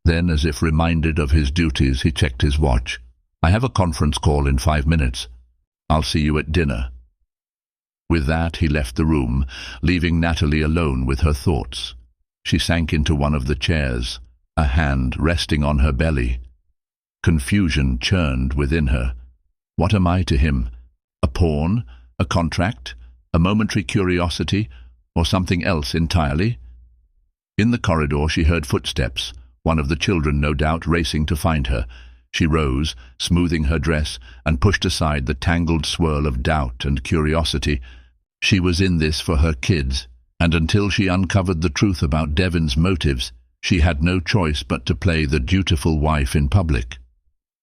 Then, as if reminded of his duties, he checked his watch. "I have a conference call in 5 minutes. I'll see you at dinner." With that, he left the room, leaving Natalie alone with her thoughts. She sank into one of the chairs, a hand resting on her belly. Confusion churned within her. What am I to him? A pawn? A contract? A momentary curiosity? Or something else entirely? In the corridor she heard footsteps, one of the children no doubt racing to find her. She rose, smoothing her dress, and pushed aside the tangled swirl of doubt and curiosity. She was in this for her kids, and until she uncovered the truth about Devin's motives, she had no choice but to play the dutiful wife in public.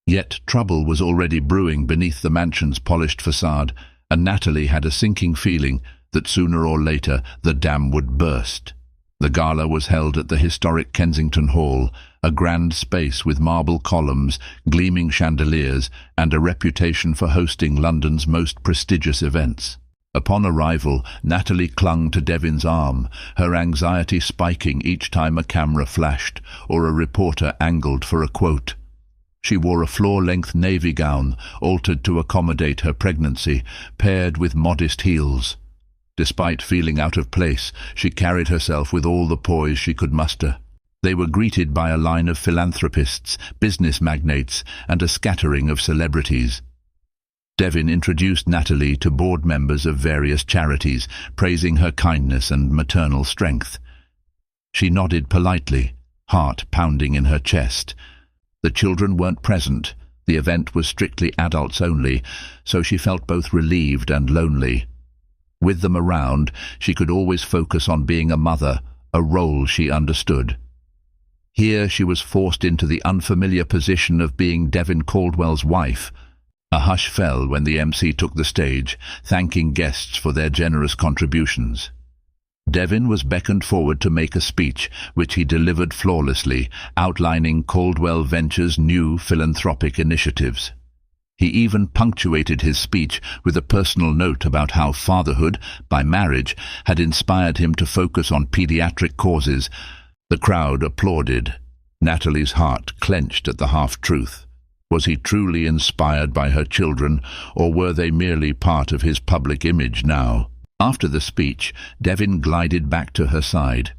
Yet trouble was already brewing beneath the mansion's polished facade, and Natalie had a sinking feeling that sooner or later the dam would burst. The gala was held at the historic Kensington Hall, a grand space with marble columns, gleaming chandeliers, and a reputation for hosting London's most prestigious events. Upon arrival, Natalie clung to Devin's arm, her anxiety spiking each time a camera flashed or a reporter angled for a quote. She wore a floor-length navy gown, altered to accommodate her pregnancy, paired with modest heels. Despite feeling out of place, she carried herself with all the poise she could muster. They were greeted by a line of philanthropists, business magnates, and a scattering of celebrities. Devin introduced Natalie to board members of various charities, praising her kindness and maternal strength. She nodded politely, heart pounding in her chest. The children weren't present. The event was strictly adults only, so she felt both relieved and lonely. With them around, she could always focus on being a mother, a role she understood. Here she was forced into the unfamiliar position of being Devin Caldwell's wife. A hush fell when the MC took the stage, thanking guests for their generous contributions. Devin was beckoned forward to make a speech, which he delivered flawlessly, outlining Caldwell Ventures' new philanthropic initiatives. He even punctuated his speech with a personal note about how fatherhood, by marriage, had inspired him to focus on pediatric causes. The crowd applauded. Natalie's heart clenched at the half-truth. Was he truly inspired by her children, or were they merely part of his public image now? After the speech, Devin glided back to her side.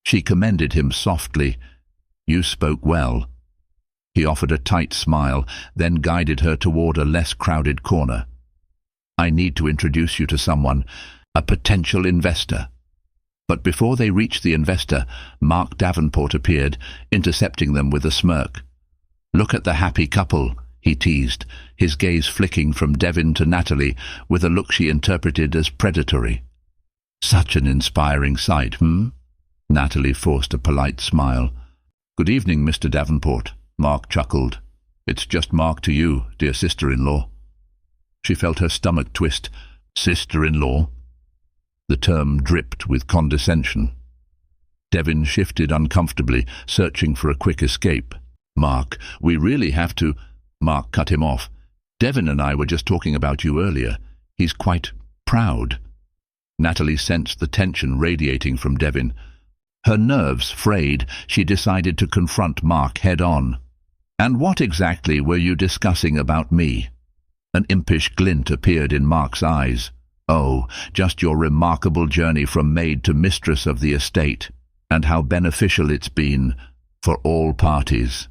She commended him softly. "You spoke well." He offered a tight smile, then guided her toward a less crowded corner. "I need to introduce you to someone, a potential investor." But before they reached the investor, Mark Davenport appeared, intercepting them with a smirk. "Look at the happy couple," he teased, his gaze flicking from Devin to Natalie with a look she interpreted as predatory. "Such an inspiring sight, Natalie forced a polite smile. "Good evening, Mr. Davenport," Mark chuckled. "It's just Mark to you, dear sister-in-law." She felt her stomach twist. Sister-in-law? The term dripped with condescension. Devin shifted uncomfortably, searching for a quick escape. "Mark, we really have to—" Mark cut him off. "Devin and I were just talking about you earlier. He's quite proud." Natalie sensed the tension radiating from Devin. Her nerves frayed, she decided to confront Mark head-on. "And what exactly were you discussing about me?" An impish glint appeared in Mark's eyes. "Oh, just your remarkable journey from maid to mistress of the estate, and how beneficial it's been for all parties."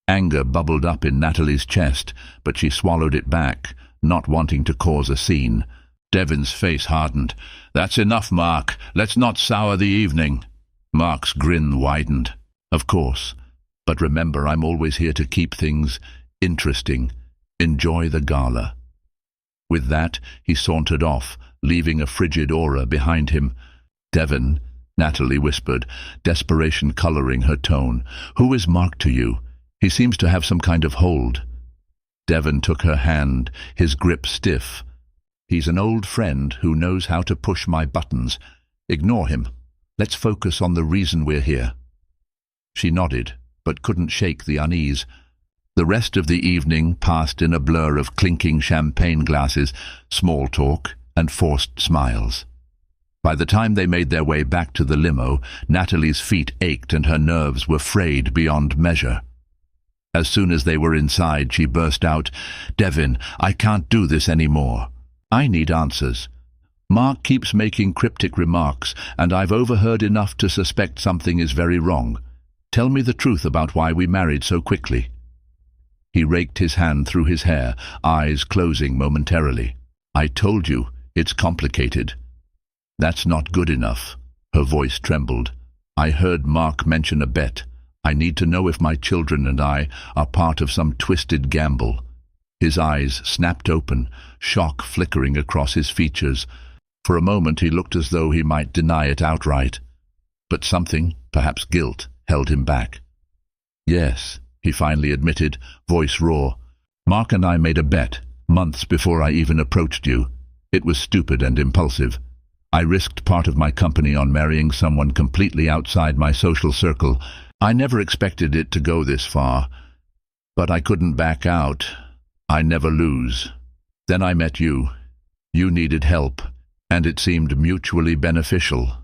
Anger bubbled up in Natalie's chest, but she swallowed it back, not wanting to cause a scene. Devin's face hardened. "That's enough, Mark. Let's not sour the evening." Mark's grin widened. "Of course. But remember, I'm always here to keep things interesting. Enjoy the gala." With that, he sauntered off, leaving a frigid aura behind him. "Devin," Natalie whispered, desperation coloring her tone. "Who is Mark to you? He seems to have some kind of hold." Devin took her hand, his grip stiff. "He's an old friend who knows how to push my buttons. Ignore him. Let's focus on the reason we're here." She nodded, but couldn't shake the unease. The rest of the evening passed in a blur of clinking champagne glasses, small talk, and forced smiles. By the time they made their way back to the limo, Natalie's feet ached and her nerves were frayed beyond measure. As soon as they were inside, she burst out, "Devin, I can't do this anymore. I need answers. Mark keeps making cryptic remarks, and I've overheard enough to suspect something is very wrong. Tell me the truth about why we married so quickly." He raked his hand through his hair, eyes closing momentarily. "I told you, it's complicated." "That's not good enough." Her voice trembled. "I heard Mark mention a bet. I need to know if my children and I are part of some twisted gamble." His eyes snapped open, shock flickering across his features. For a moment he looked as though he might deny it outright. But something, perhaps guilt, held him back. "Yes," he finally admitted, voice raw. "Mark and I made a bet, months before I even approached you. It was stupid and impulsive. I risked part of my company on marrying someone completely outside my social circle. I never expected it to go this far. But I couldn't back out. I never lose. Then I met you. You needed help, and it seemed mutually beneficial."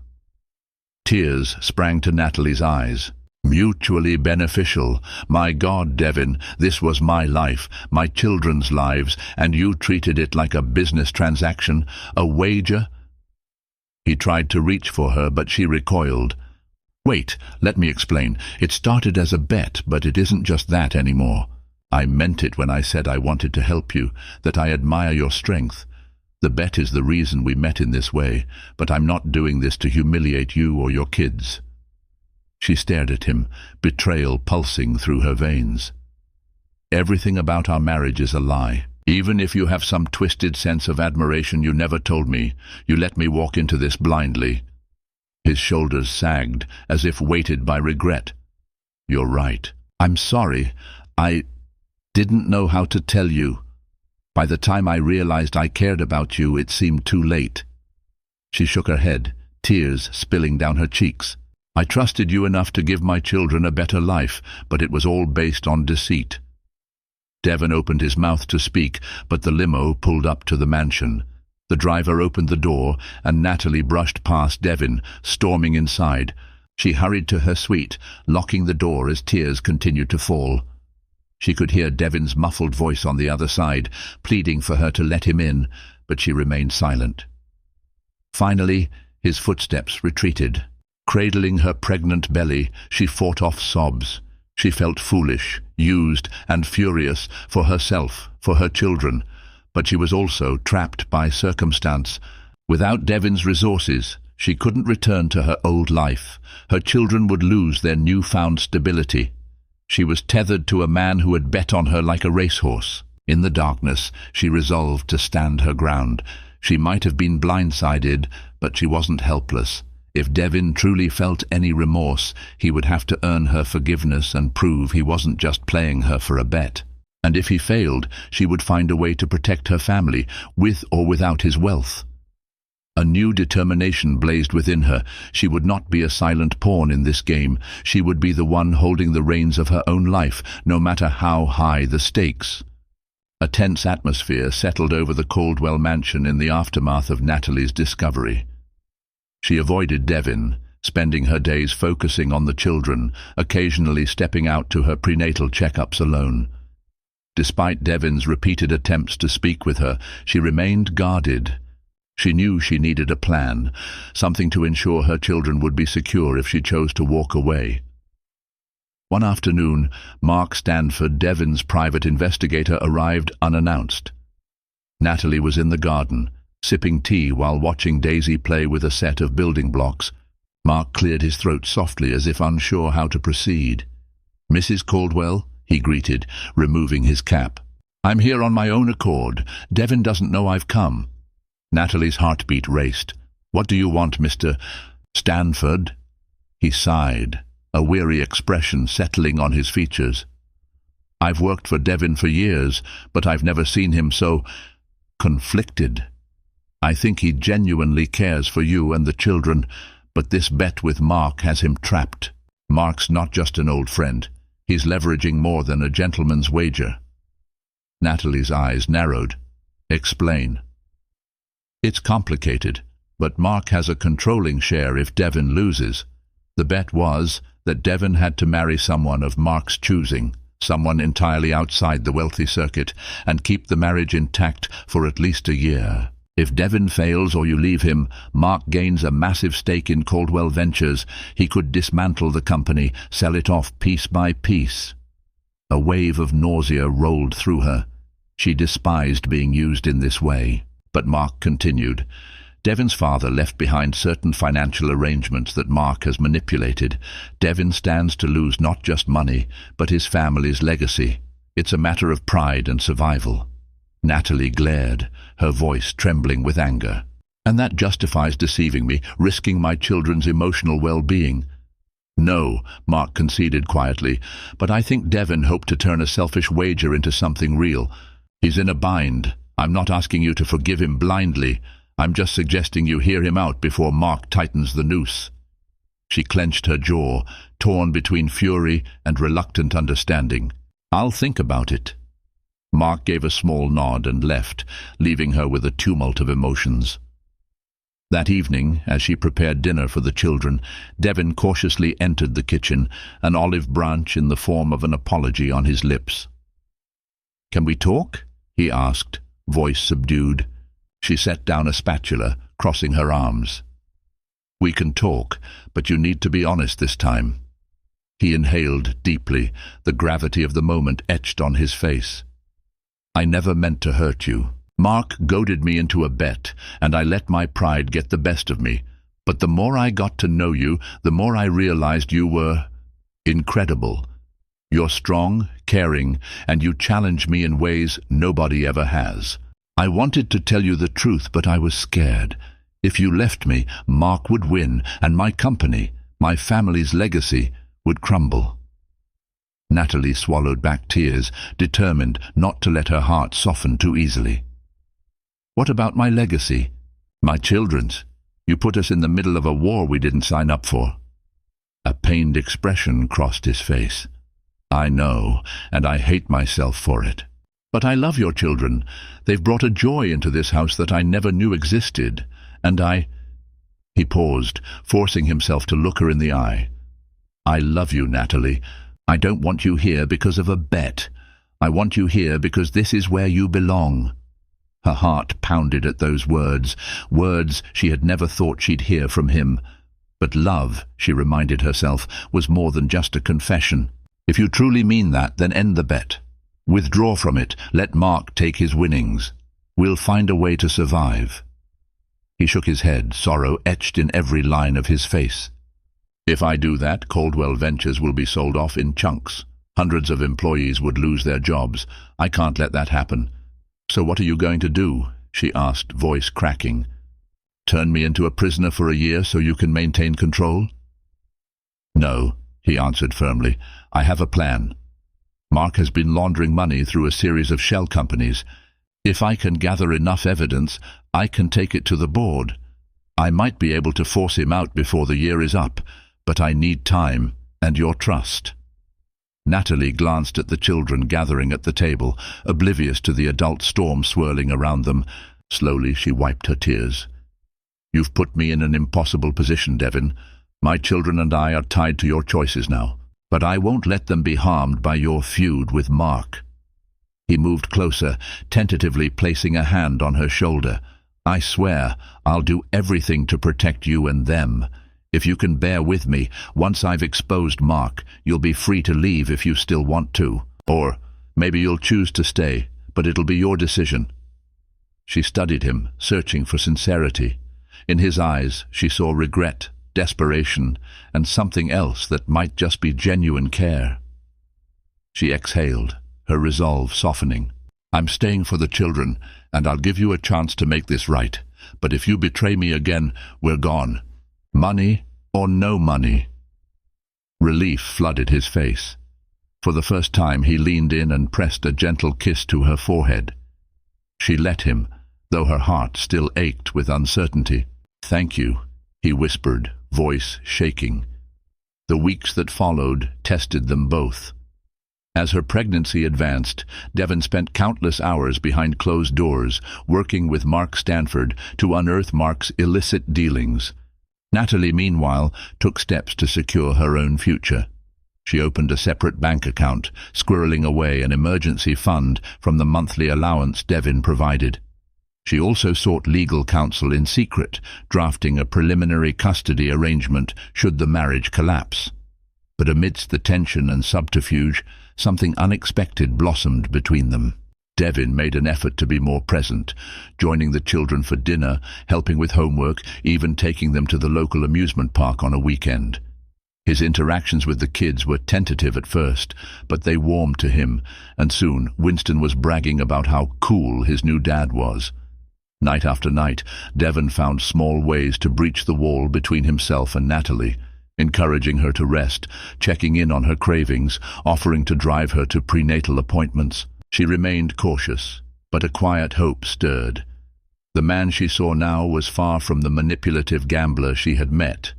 Tears sprang to Natalie's eyes. "Mutually beneficial. My God, Devin, this was my life, my children's lives, and you treated it like a business transaction, a wager?" He tried to reach for her, but she recoiled. "Wait, let me explain. It started as a bet, but it isn't just that anymore. I meant it when I said I wanted to help you, that I admire your strength. The bet is the reason we met in this way, but I'm not doing this to humiliate you or your kids." She stared at him, betrayal pulsing through her veins. "Everything about our marriage is a lie. Even if you have some twisted sense of admiration you never told me, you let me walk into this blindly." His shoulders sagged, as if weighted by regret. "You're right. I'm sorry. I didn't know how to tell you. By the time I realized I cared about you, it seemed too late." She shook her head, tears spilling down her cheeks. "I trusted you enough to give my children a better life, but it was all based on deceit." Devin opened his mouth to speak, but the limo pulled up to the mansion. The driver opened the door, and Natalie brushed past Devin, storming inside. She hurried to her suite, locking the door as tears continued to fall. She could hear Devin's muffled voice on the other side, pleading for her to let him in, but she remained silent. Finally, his footsteps retreated. Cradling her pregnant belly, she fought off sobs. She felt foolish, used, and furious for herself, for her children, but she was also trapped by circumstance. Without Devin's resources, she couldn't return to her old life. Her children would lose their newfound stability. She was tethered to a man who had bet on her like a racehorse. In the darkness, she resolved to stand her ground. She might have been blindsided, but she wasn't helpless. If Devin truly felt any remorse, he would have to earn her forgiveness and prove he wasn't just playing her for a bet. And if he failed, she would find a way to protect her family, with or without his wealth. A new determination blazed within her. She would not be a silent pawn in this game. She would be the one holding the reins of her own life, no matter how high the stakes. A tense atmosphere settled over the Caldwell mansion in the aftermath of Natalie's discovery. She avoided Devin, spending her days focusing on the children, occasionally stepping out to her prenatal checkups alone. Despite Devin's repeated attempts to speak with her, she remained guarded. She knew she needed a plan, something to ensure her children would be secure if she chose to walk away. One afternoon, Mark Stanford, Devin's private investigator, arrived unannounced. Natalie was in the garden, sipping tea while watching Daisy play with a set of building blocks. Mark cleared his throat softly as if unsure how to proceed. "Mrs. Caldwell?" he greeted, removing his cap. "I'm here on my own accord. Devin doesn't know I've come." Natalie's heartbeat raced. "What do you want, Mr. Stanford?" He sighed, a weary expression settling on his features. "I've worked for Devin for years, but I've never seen him so conflicted. I think he genuinely cares for you and the children, but this bet with Mark has him trapped. Mark's not just an old friend. He's leveraging more than a gentleman's wager." Natalie's eyes narrowed. "Explain." "It's complicated, but Mark has a controlling share if Devin loses. The bet was that Devin had to marry someone of Mark's choosing, someone entirely outside the wealthy circuit, and keep the marriage intact for at least a year. If Devin fails or you leave him, Mark gains a massive stake in Caldwell Ventures. He could dismantle the company, sell it off piece by piece." A wave of nausea rolled through her. She despised being used in this way. But Mark continued. "Devin's father left behind certain financial arrangements that Mark has manipulated. Devin stands to lose not just money, but his family's legacy. It's a matter of pride and survival." Natalie glared, her voice trembling with anger. "And that justifies deceiving me, risking my children's emotional well-being." "No," Mark conceded quietly, "but I think Devin hoped to turn a selfish wager into something real. He's in a bind. I'm not asking you to forgive him blindly. I'm just suggesting you hear him out before Mark tightens the noose." She clenched her jaw, torn between fury and reluctant understanding. "I'll think about it." Mark gave a small nod and left, leaving her with a tumult of emotions. That evening, as she prepared dinner for the children, Devin cautiously entered the kitchen, an olive branch in the form of an apology on his lips. "Can we talk?" he asked, voice subdued. She set down a spatula, crossing her arms. "We can talk, but you need to be honest this time." He inhaled deeply, the gravity of the moment etched on his face. "I never meant to hurt you. Mark goaded me into a bet, and I let my pride get the best of me. But the more I got to know you, the more I realized you were incredible. You're strong, caring, and you challenge me in ways nobody ever has. I wanted to tell you the truth, but I was scared. If you left me, Mark would win, and my company, my family's legacy, would crumble." Natalie swallowed back tears, determined not to let her heart soften too easily. "What about my legacy? My children's? You put us in the middle of a war we didn't sign up for." A pained expression crossed his face. "I know, and I hate myself for it. But I love your children. They've brought a joy into this house that I never knew existed. And I—" He paused, forcing himself to look her in the eye. "I love you, Natalie. I don't want you here because of a bet. I want you here because this is where you belong." Her heart pounded at those words she had never thought she'd hear from him. But love, she reminded herself, was more than just a confession. "If you truly mean that, then end the bet. Withdraw from it. Let Mark take his winnings. We'll find a way to survive." He shook his head, sorrow etched in every line of his face. "If I do that, Caldwell Ventures will be sold off in chunks. Hundreds of employees would lose their jobs. I can't let that happen." "So what are you going to do?" she asked, voice cracking. "Turn me into a prisoner for a year so you can maintain control?" "No," he answered firmly. "I have a plan." Mark has been laundering money through a series of shell companies. If I can gather enough evidence, I can take it to the board. I might be able to force him out before the year is up, but I need time and your trust." Natalie glanced at the children gathering at the table, oblivious to the adult storm swirling around them. Slowly she wiped her tears. "You've put me in an impossible position, Devin. My children and I are tied to your choices now, but I won't let them be harmed by your feud with Mark." He moved closer, tentatively placing a hand on her shoulder. "I swear I'll do everything to protect you and them. If you can bear with me, once I've exposed Mark, you'll be free to leave if you still want to. Or maybe you'll choose to stay, but it'll be your decision." She studied him, searching for sincerity. In his eyes she saw regret, desperation, and something else that might just be genuine care. She exhaled, her resolve softening. "I'm staying for the children, and I'll give you a chance to make this right. But if you betray me again, we're gone. Money or no money." Relief flooded his face. For the first time he leaned in and pressed a gentle kiss to her forehead. She let him, though her heart still ached with uncertainty. "Thank you," he whispered, voice shaking. The weeks that followed tested them both. As her pregnancy advanced, Devin spent countless hours behind closed doors, working with Mark Stanford to unearth Mark's illicit dealings. Natalie, meanwhile, took steps to secure her own future. She opened a separate bank account, squirreling away an emergency fund from the monthly allowance Devin provided. She also sought legal counsel in secret, drafting a preliminary custody arrangement should the marriage collapse. But amidst the tension and subterfuge, something unexpected blossomed between them. Devin made an effort to be more present, joining the children for dinner, helping with homework, even taking them to the local amusement park on a weekend. His interactions with the kids were tentative at first, but they warmed to him, and soon Winston was bragging about how cool his new dad was. Night after night, Devin found small ways to breach the wall between himself and Natalie, encouraging her to rest, checking in on her cravings, offering to drive her to prenatal appointments. She remained cautious, but a quiet hope stirred. The man she saw now was far from the manipulative gambler she had met.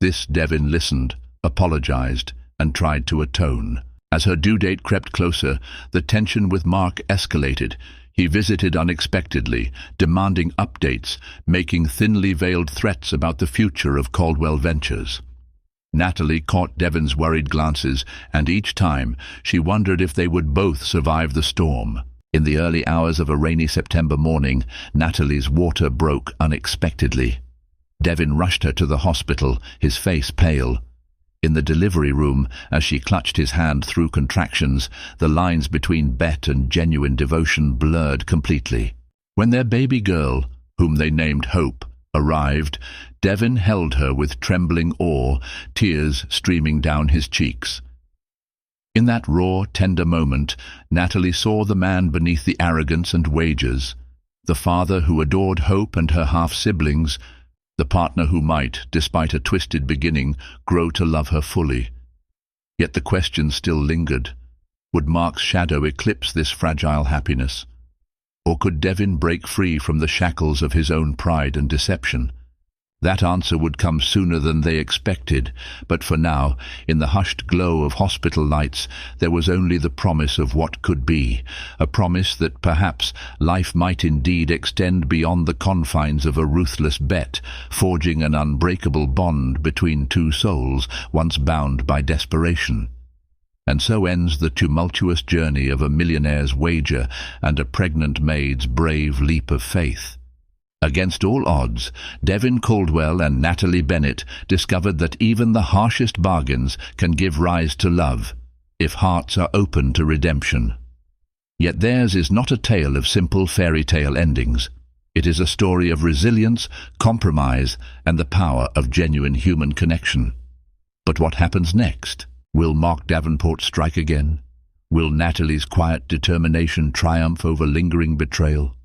This Devin listened, apologized, and tried to atone. As her due date crept closer, the tension with Mark escalated. He visited unexpectedly, demanding updates, making thinly veiled threats about the future of Caldwell Ventures. Natalie caught Devin's worried glances, and each time she wondered if they would both survive the storm. In the early hours of a rainy September morning, Natalie's water broke unexpectedly. Devin rushed her to the hospital, his face pale. In the delivery room, as she clutched his hand through contractions, the lines between bet and genuine devotion blurred completely. When their baby girl, whom they named Hope, arrived, Devin held her with trembling awe, tears streaming down his cheeks. In that raw, tender moment, Natalie saw the man beneath the arrogance and wages, the father who adored Hope and her half-siblings, the partner who might, despite a twisted beginning, grow to love her fully. Yet the question still lingered. Would Mark's shadow eclipse this fragile happiness? Or could Devin break free from the shackles of his own pride and deception? That answer would come sooner than they expected, but for now, in the hushed glow of hospital lights, there was only the promise of what could be, a promise that perhaps life might indeed extend beyond the confines of a ruthless bet, forging an unbreakable bond between two souls, once bound by desperation. And so ends the tumultuous journey of a millionaire's wager and a pregnant maid's brave leap of faith. Against all odds, Devin Caldwell and Natalie Bennett discovered that even the harshest bargains can give rise to love, if hearts are open to redemption. Yet theirs is not a tale of simple fairy tale endings. It is a story of resilience, compromise, and the power of genuine human connection. But what happens next? Will Mark Davenport strike again? Will Natalie's quiet determination triumph over lingering betrayal?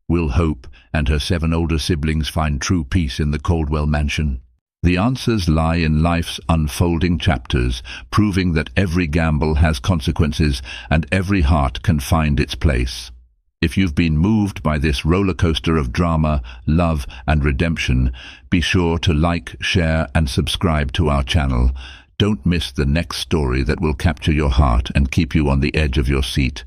Will Hope and her 7 older siblings find true peace in the Caldwell mansion? The answers lie in life's unfolding chapters, proving that every gamble has consequences and every heart can find its place. If you've been moved by this roller coaster of drama, love and redemption, be sure to like, share and subscribe to our channel. Don't miss the next story that will capture your heart and keep you on the edge of your seat.